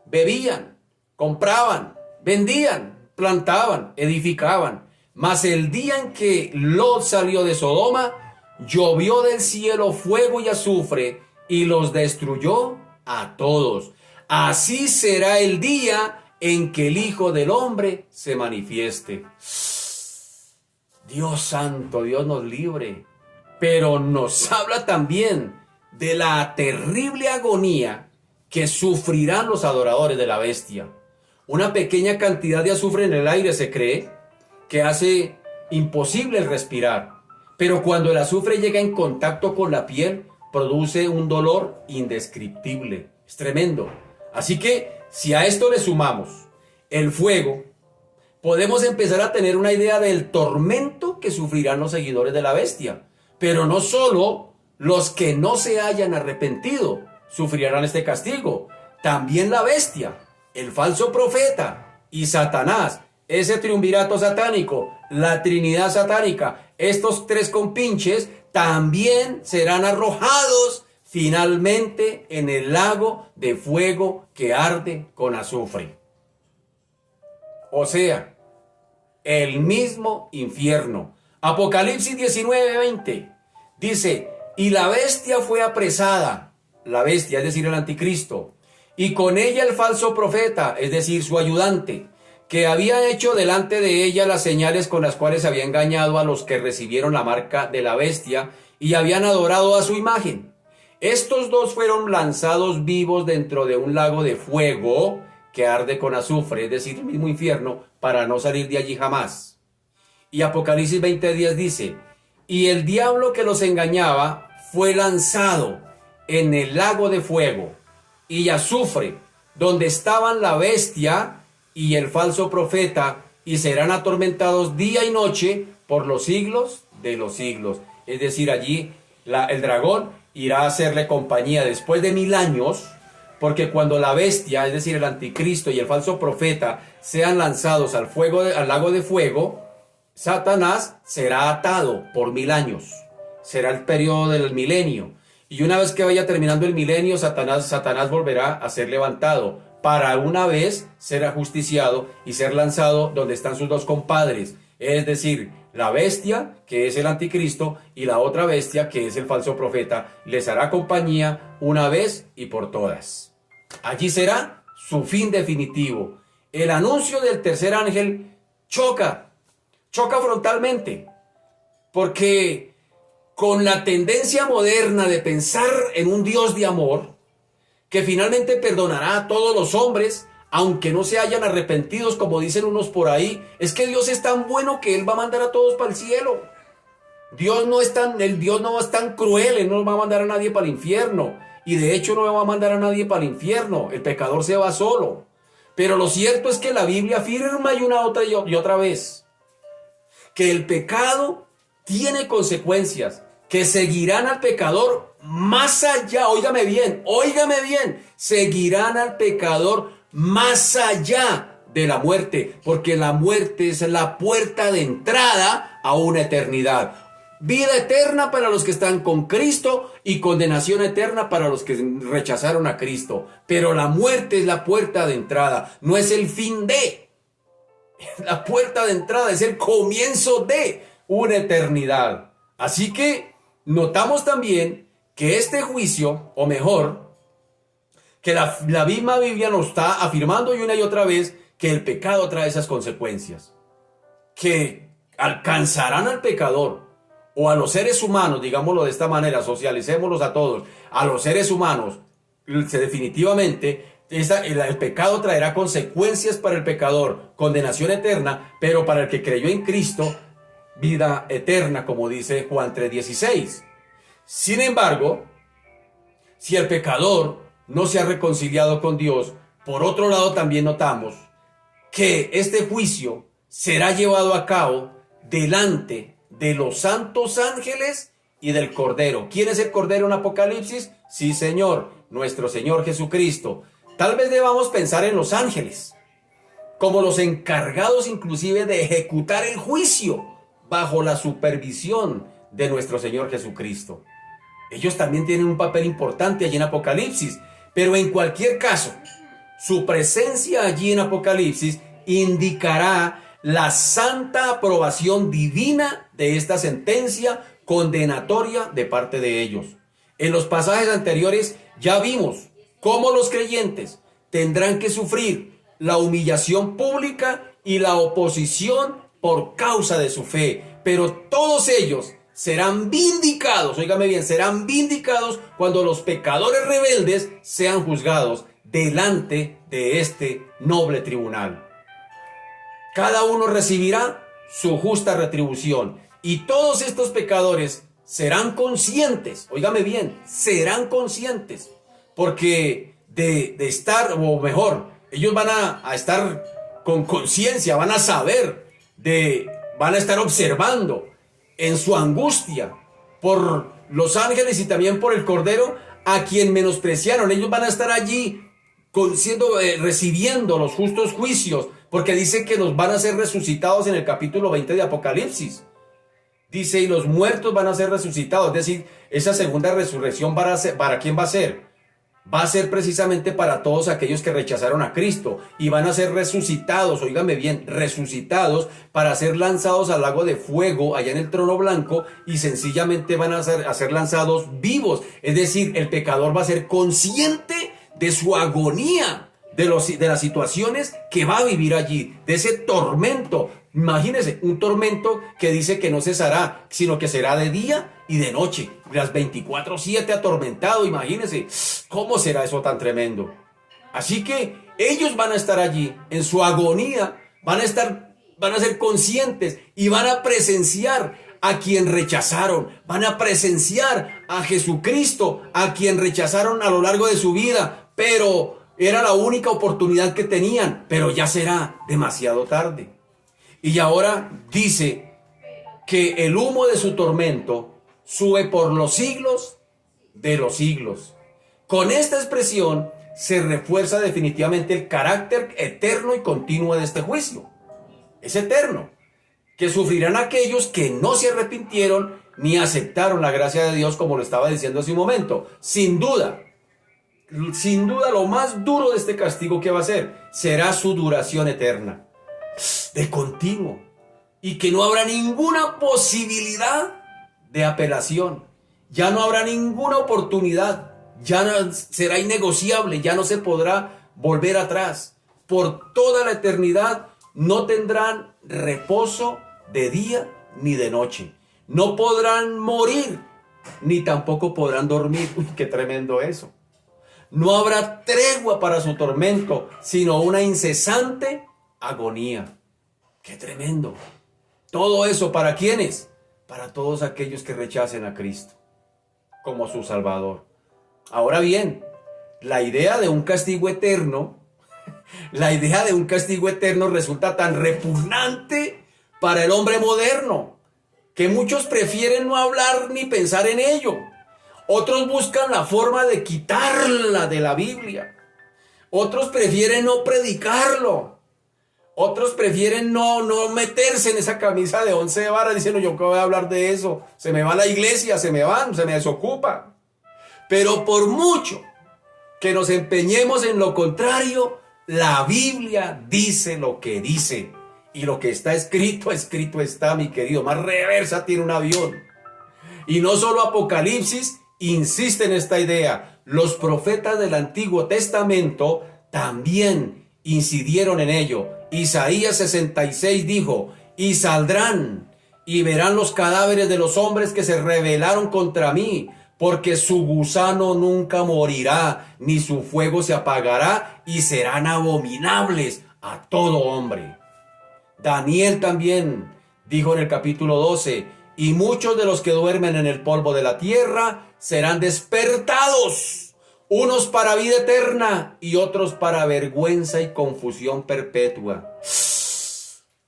bebían, compraban, vendían, plantaban, edificaban. Mas el día en que Lot salió de Sodoma, llovió del cielo fuego y azufre y los destruyó a todos. Así será el día en que el Hijo del Hombre se manifieste. Dios santo, Dios nos libre. Pero nos habla también de la terrible agonía que sufrirán los adoradores de la bestia. Una pequeña cantidad de azufre en el aire se cree que hace imposible el respirar. Pero cuando el azufre llega en contacto con la piel, produce un dolor indescriptible. Es tremendo. Así que, si a esto le sumamos el fuego, podemos empezar a tener una idea del tormento que sufrirán los seguidores de la bestia. Pero no solo los que no se hayan arrepentido sufrirán este castigo. También la bestia, el falso profeta y Satanás, ese triunvirato satánico, la Trinidad satánica, estos tres compinches también serán arrojados finalmente en el lago de fuego que arde con azufre. O sea, el mismo infierno. Apocalipsis 19:20 dice: y la bestia fue apresada, la bestia, es decir, el anticristo, y con ella el falso profeta, es decir, su ayudante, que había hecho delante de ella las señales con las cuales había engañado a los que recibieron la marca de la bestia y habían adorado a su imagen. Estos dos fueron lanzados vivos dentro de un lago de fuego que arde con azufre, es decir, el mismo infierno, para no salir de allí jamás. Y Apocalipsis 20:10 dice: y el diablo que los engañaba fue lanzado en el lago de fuego y azufre, donde estaban la bestia y el falso profeta, y serán atormentados día y noche por los siglos de los siglos. Es decir, allí el dragón irá a hacerle compañía después de 1000 años, porque cuando la bestia, es decir, el anticristo y el falso profeta, sean lanzados al lago de fuego, Satanás será atado por 1000 años. Será el periodo del milenio. Y una vez que vaya terminando el milenio, Satanás volverá a ser levantado para una vez ser ajusticiado y ser lanzado donde están sus dos compadres. Es decir, la bestia, que es el anticristo, y la otra bestia, que es el falso profeta, les hará compañía una vez y por todas. Allí será su fin definitivo. El anuncio del tercer ángel choca frontalmente, porque con la tendencia moderna de pensar en un Dios de amor, que finalmente perdonará a todos los hombres, aunque no se hayan arrepentidos, como dicen unos por ahí, es que Dios es tan bueno que Él va a mandar a todos para el cielo. Dios no es tan cruel, Él no va a mandar a nadie para el infierno, y de hecho no va a mandar a nadie para el infierno, el pecador se va solo. Pero lo cierto es que la Biblia afirma y otra vez que el pecado tiene consecuencias que seguirán al pecador más allá, óigame bien, seguirán al pecador más allá de la muerte, porque la muerte es la puerta de entrada a una eternidad. Vida eterna para los que están con Cristo y condenación eterna para los que rechazaron a Cristo. Pero la muerte es la puerta de entrada, no es el fin de. La puerta de entrada es el comienzo de una eternidad. Así que notamos también que este juicio, o mejor, que la misma Biblia nos está afirmando y una y otra vez que el pecado trae esas consecuencias, que alcanzarán al pecador o a los seres humanos, digámoslo de esta manera, socialicémoslos a todos, a los seres humanos, definitivamente el pecado traerá consecuencias para el pecador, condenación eterna, pero para el que creyó en Cristo, vida eterna, como dice Juan 3:16. Sin embargo, si el pecador no se ha reconciliado con Dios, por otro lado también notamos que este juicio será llevado a cabo delante de los santos ángeles y del Cordero. ¿Quién es el Cordero en Apocalipsis? Sí, Señor, nuestro Señor Jesucristo. Tal vez debamos pensar en los ángeles como los encargados inclusive de ejecutar el juicio bajo la supervisión de nuestro Señor Jesucristo. Ellos también tienen un papel importante allí en Apocalipsis, pero en cualquier caso, su presencia allí en Apocalipsis indicará la santa aprobación divina de esta sentencia condenatoria de parte de ellos. En los pasajes anteriores ya vimos cómo los creyentes tendrán que sufrir la humillación pública y la oposición por causa de su fe, pero todos ellos serán vindicados, óigame bien, serán vindicados cuando los pecadores rebeldes sean juzgados delante de este noble tribunal. Cada uno recibirá su justa retribución. Y todos estos pecadores serán conscientes, óigame bien, serán conscientes, porque de estar, o mejor, ellos van a estar con conciencia, van a saber, van a estar observando en su angustia por los ángeles y también por el Cordero a quien menospreciaron. Ellos van a estar allí recibiendo los justos juicios, porque dice que los van a ser resucitados en el capítulo 20 de Apocalipsis. Dice, y los muertos van a ser resucitados. Es decir, esa segunda resurrección ¿para quién va a ser? Va a ser precisamente para todos aquellos que rechazaron a Cristo, y van a ser resucitados, óigame bien, resucitados para ser lanzados al lago de fuego allá en el trono blanco, y sencillamente van a ser lanzados vivos. Es decir, el pecador va a ser consciente de su agonía, de las situaciones que va a vivir allí, de ese tormento. Imagínense, un tormento que dice que no cesará, sino que será de día y de noche, las 24/7 atormentado. Imagínense, ¿cómo será eso tan tremendo? Así que ellos van a estar allí en su agonía, van a ser conscientes y van a presenciar a quien rechazaron, van a presenciar a Jesucristo, a quien rechazaron a lo largo de su vida, pero era la única oportunidad que tenían, pero ya será demasiado tarde. Y ahora dice que el humo de su tormento sube por los siglos de los siglos. Con esta expresión se refuerza definitivamente el carácter eterno y continuo de este juicio. Es eterno, que sufrirán aquellos que no se arrepintieron ni aceptaron la gracia de Dios, como lo estaba diciendo hace un momento. Sin duda, lo más duro de este castigo que va a ser será su duración eterna, de continuo, y que no habrá ninguna posibilidad de apelación, ya no habrá ninguna oportunidad, ya no, será innegociable, ya no se podrá volver atrás. Por toda la eternidad no tendrán reposo de día ni de noche, no podrán morir ni tampoco podrán dormir. Uy, qué tremendo eso. No habrá tregua para su tormento, sino una incesante agonía. ¡Qué tremendo! Todo eso, ¿para quiénes? Para todos aquellos que rechacen a Cristo como su Salvador. Ahora bien, la idea de un castigo eterno resulta tan repugnante para el hombre moderno, que muchos prefieren no hablar ni pensar en ello. Otros buscan la forma de quitarla de la Biblia. Otros prefieren no predicarlo. Otros prefieren no meterse en esa camisa de 11 varas diciendo, yo qué voy a hablar de eso. Se me va la iglesia, se me desocupa. Pero por mucho que nos empeñemos en lo contrario, la Biblia dice lo que dice. Y lo que está escrito, escrito está, mi querido. Más reversa tiene un avión. Y no solo Apocalipsis insiste en esta idea. Los profetas del Antiguo Testamento también incidieron en ello. Isaías 66 dijo, y saldrán y verán los cadáveres de los hombres que se rebelaron contra mí, porque su gusano nunca morirá, ni su fuego se apagará, y serán abominables a todo hombre. Daniel también dijo en el capítulo 12, y muchos de los que duermen en el polvo de la tierra serán despertados, unos para vida eterna y otros para vergüenza y confusión perpetua.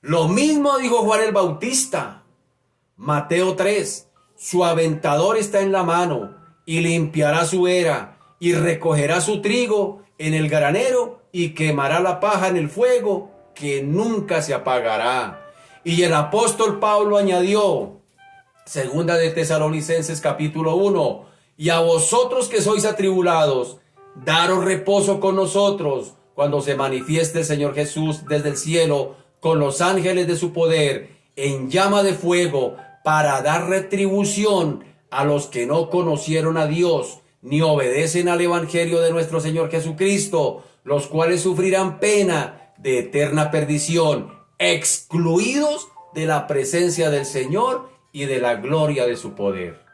Lo mismo dijo Juan el Bautista. Mateo 3, su aventador está en la mano y limpiará su era y recogerá su trigo en el granero y quemará la paja en el fuego que nunca se apagará. Y el apóstol Pablo añadió, segunda de Tesalonicenses capítulo 1, y a vosotros que sois atribulados, daros reposo con nosotros cuando se manifieste el Señor Jesús desde el cielo con los ángeles de su poder en llama de fuego para dar retribución a los que no conocieron a Dios ni obedecen al evangelio de nuestro Señor Jesucristo, los cuales sufrirán pena de eterna perdición, excluidos de la presencia del Señor y de la gloria de su poder.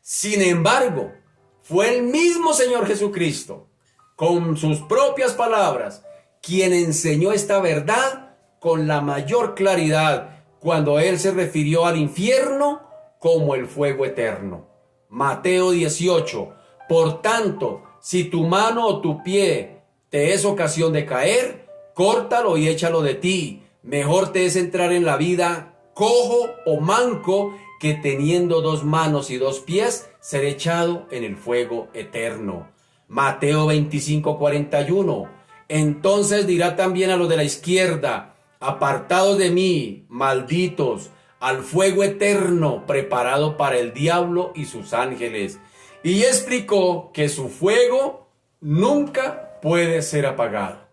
Sin embargo, fue el mismo Señor Jesucristo, con sus propias palabras, quien enseñó esta verdad con la mayor claridad, cuando él se refirió al infierno como el fuego eterno. Mateo 18. Por tanto, si tu mano o tu pie te es ocasión de caer, córtalo y échalo de ti. Mejor te es entrar en la vida cojo o manco que teniendo 2 manos y 2 pies ser echado en el fuego eterno. Mateo 25:41. Entonces dirá también a los de la izquierda: apartados de mí, malditos, al fuego eterno preparado para el diablo y sus ángeles. Y explicó que su fuego nunca puede ser apagado.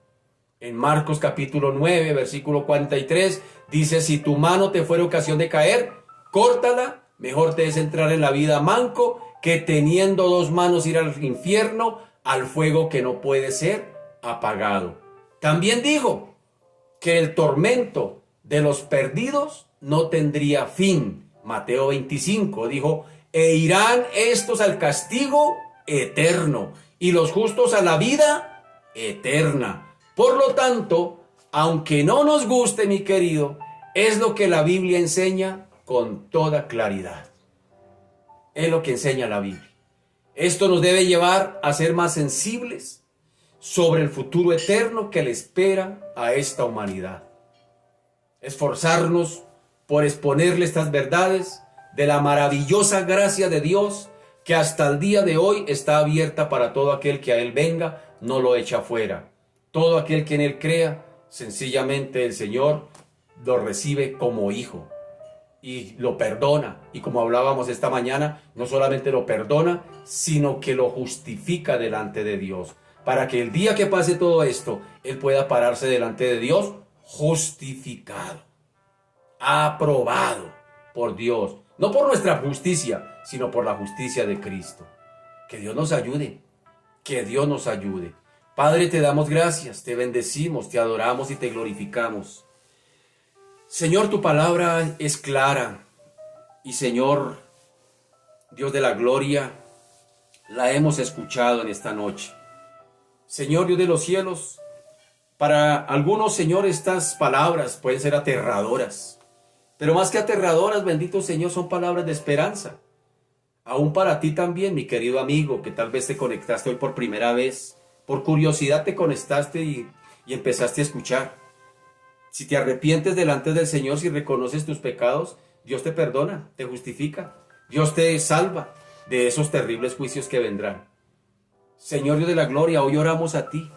En Marcos capítulo 9, versículo 43, dice: si tu mano te fuera ocasión de caer, córtala. Mejor te es entrar en la vida manco que teniendo 2 manos ir al infierno, al fuego que no puede ser apagado. También dijo que el tormento de los perdidos no tendría fin. Mateo 25 dijo: e irán estos al castigo eterno y los justos a la vida eterna. Por lo tanto, aunque no nos guste, mi querido, es lo que la Biblia enseña con toda claridad. Es lo que enseña la Biblia. Esto nos debe llevar a ser más sensibles sobre el futuro eterno que le espera a esta humanidad. Esforzarnos por exponerle estas verdades de la maravillosa gracia de Dios que hasta el día de hoy está abierta para todo aquel que a Él venga, no lo echa fuera. Todo aquel que en Él crea, sencillamente el Señor lo recibe como hijo y lo perdona. Y como hablábamos esta mañana, no solamente lo perdona, sino que lo justifica delante de Dios, para que el día que pase todo esto, Él pueda pararse delante de Dios justificado, aprobado por Dios, no por nuestra justicia, sino por la justicia de Cristo. Que Dios nos ayude, que Dios nos ayude. Padre, te damos gracias, te bendecimos, te adoramos y te glorificamos. Señor, tu palabra es clara y Señor, Dios de la gloria, la hemos escuchado en esta noche. Señor Dios de los cielos, para algunos, Señor, estas palabras pueden ser aterradoras, pero más que aterradoras, bendito Señor, son palabras de esperanza. Aún para ti también, mi querido amigo, que tal vez te conectaste hoy por primera vez, por curiosidad te conectaste y empezaste a escuchar. Si te arrepientes delante del Señor, si reconoces tus pecados, Dios te perdona, te justifica. Dios te salva de esos terribles juicios que vendrán. Señor Dios de la gloria, hoy oramos a ti.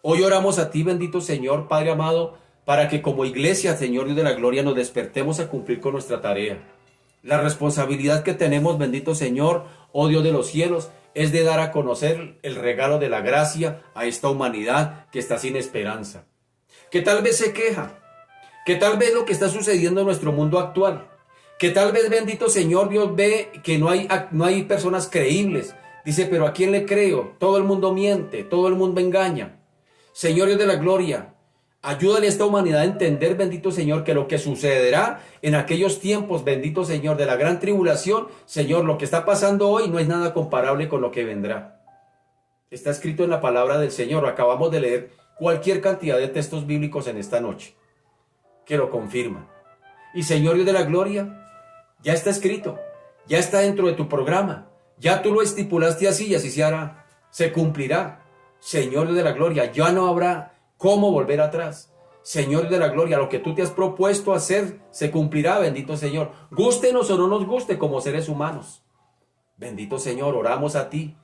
Hoy oramos a ti, bendito Señor, Padre amado, para que como iglesia, Señor Dios de la gloria, nos despertemos a cumplir con nuestra tarea. La responsabilidad que tenemos, bendito Señor, oh Dios de los cielos, es de dar a conocer el regalo de la gracia a esta humanidad que está sin esperanza, que tal vez se queja, que tal vez lo que está sucediendo en nuestro mundo actual, que tal vez, bendito Señor, Dios ve que no hay personas creíbles. Dice, pero ¿a quién le creo? Todo el mundo miente, todo el mundo engaña. Señor Dios de la gloria, ayúdale a esta humanidad a entender, bendito Señor, que lo que sucederá en aquellos tiempos, bendito Señor, de la gran tribulación, Señor, lo que está pasando hoy no es nada comparable con lo que vendrá. Está escrito en la palabra del Señor, acabamos de leer cualquier cantidad de textos bíblicos en esta noche que lo confirman. Y Señor Dios de la gloria, ya está escrito, ya está dentro de tu programa, ya tú lo estipulaste así y así se hará, se cumplirá. Señor Dios de la gloria, ya no habrá cómo volver atrás. Señor de la gloria, lo que tú te has propuesto hacer se cumplirá, bendito Señor. Gústenos o no nos guste como seres humanos. Bendito Señor, oramos a ti,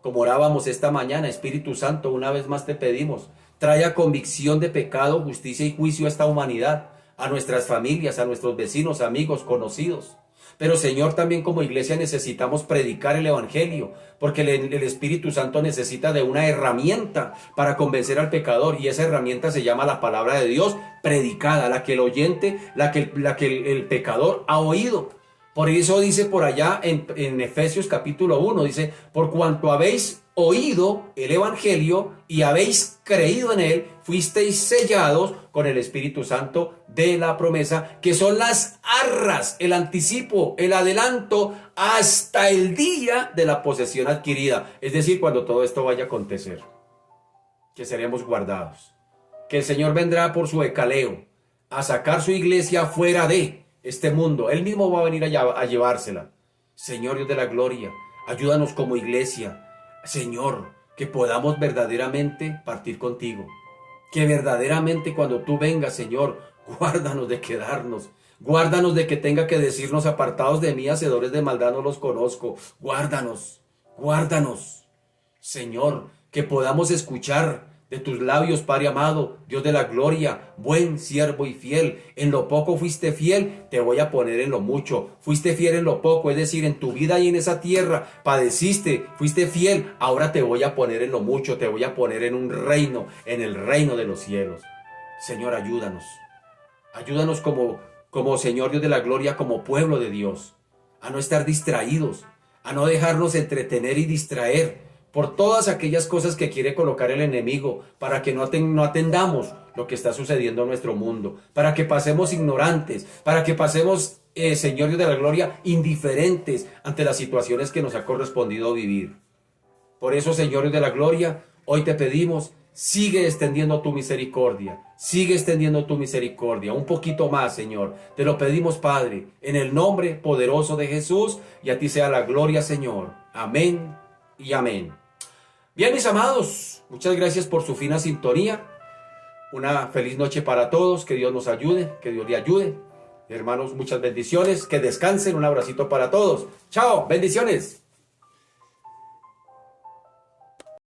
como orábamos esta mañana. Espíritu Santo, una vez más te pedimos, trae a convicción de pecado, justicia y juicio a esta humanidad, a nuestras familias, a nuestros vecinos, amigos, conocidos. Pero Señor, también como iglesia necesitamos predicar el evangelio, porque el Espíritu Santo necesita de una herramienta para convencer al pecador, y esa herramienta se llama la palabra de Dios predicada, la que el oyente, la que el pecador ha oído. Por eso dice por allá en Efesios capítulo 1, dice, por cuanto habéis oído el evangelio y habéis creído en él, fuisteis sellados con el Espíritu Santo de la promesa, que son las arras, el anticipo, el adelanto hasta el día de la posesión adquirida. Es decir, cuando todo esto vaya a acontecer, que seremos guardados, que el Señor vendrá por su ecaleo, a sacar su iglesia fuera de este mundo. Él mismo va a venir a llevársela. Señor Dios de la gloria, ayúdanos como iglesia. Señor, que podamos verdaderamente partir contigo. Que verdaderamente cuando tú vengas, Señor, guárdanos de quedarnos. Guárdanos de que tenga que decirnos: apartados de mí, hacedores de maldad, no los conozco. Guárdanos, guárdanos. Señor, que podamos escuchar de tus labios, Padre amado, Dios de la gloria, buen siervo y fiel. En lo poco fuiste fiel, te voy a poner en lo mucho. Fuiste fiel en lo poco, es decir, en tu vida y en esa tierra, padeciste, fuiste fiel. Ahora te voy a poner en lo mucho, te voy a poner en un reino, en el reino de los cielos. Señor, ayúdanos. Ayúdanos como Señor Dios de la gloria, como pueblo de Dios, a no estar distraídos, a no dejarnos entretener y distraer por todas aquellas cosas que quiere colocar el enemigo, para que no atendamos lo que está sucediendo en nuestro mundo, para que pasemos ignorantes, para que pasemos, Señor Dios de la gloria, indiferentes ante las situaciones que nos ha correspondido vivir. Por eso, Señor Dios de la gloria, hoy te pedimos: sigue extendiendo tu misericordia, sigue extendiendo tu misericordia, un poquito más, Señor. Te lo pedimos, Padre, en el nombre poderoso de Jesús, y a ti sea la gloria, Señor. Amén y amén. Bien, mis amados, muchas gracias por su fina sintonía. Una feliz noche para todos, que Dios nos ayude, que Dios le ayude. Hermanos, muchas bendiciones, que descansen, un abracito para todos. Chao, bendiciones.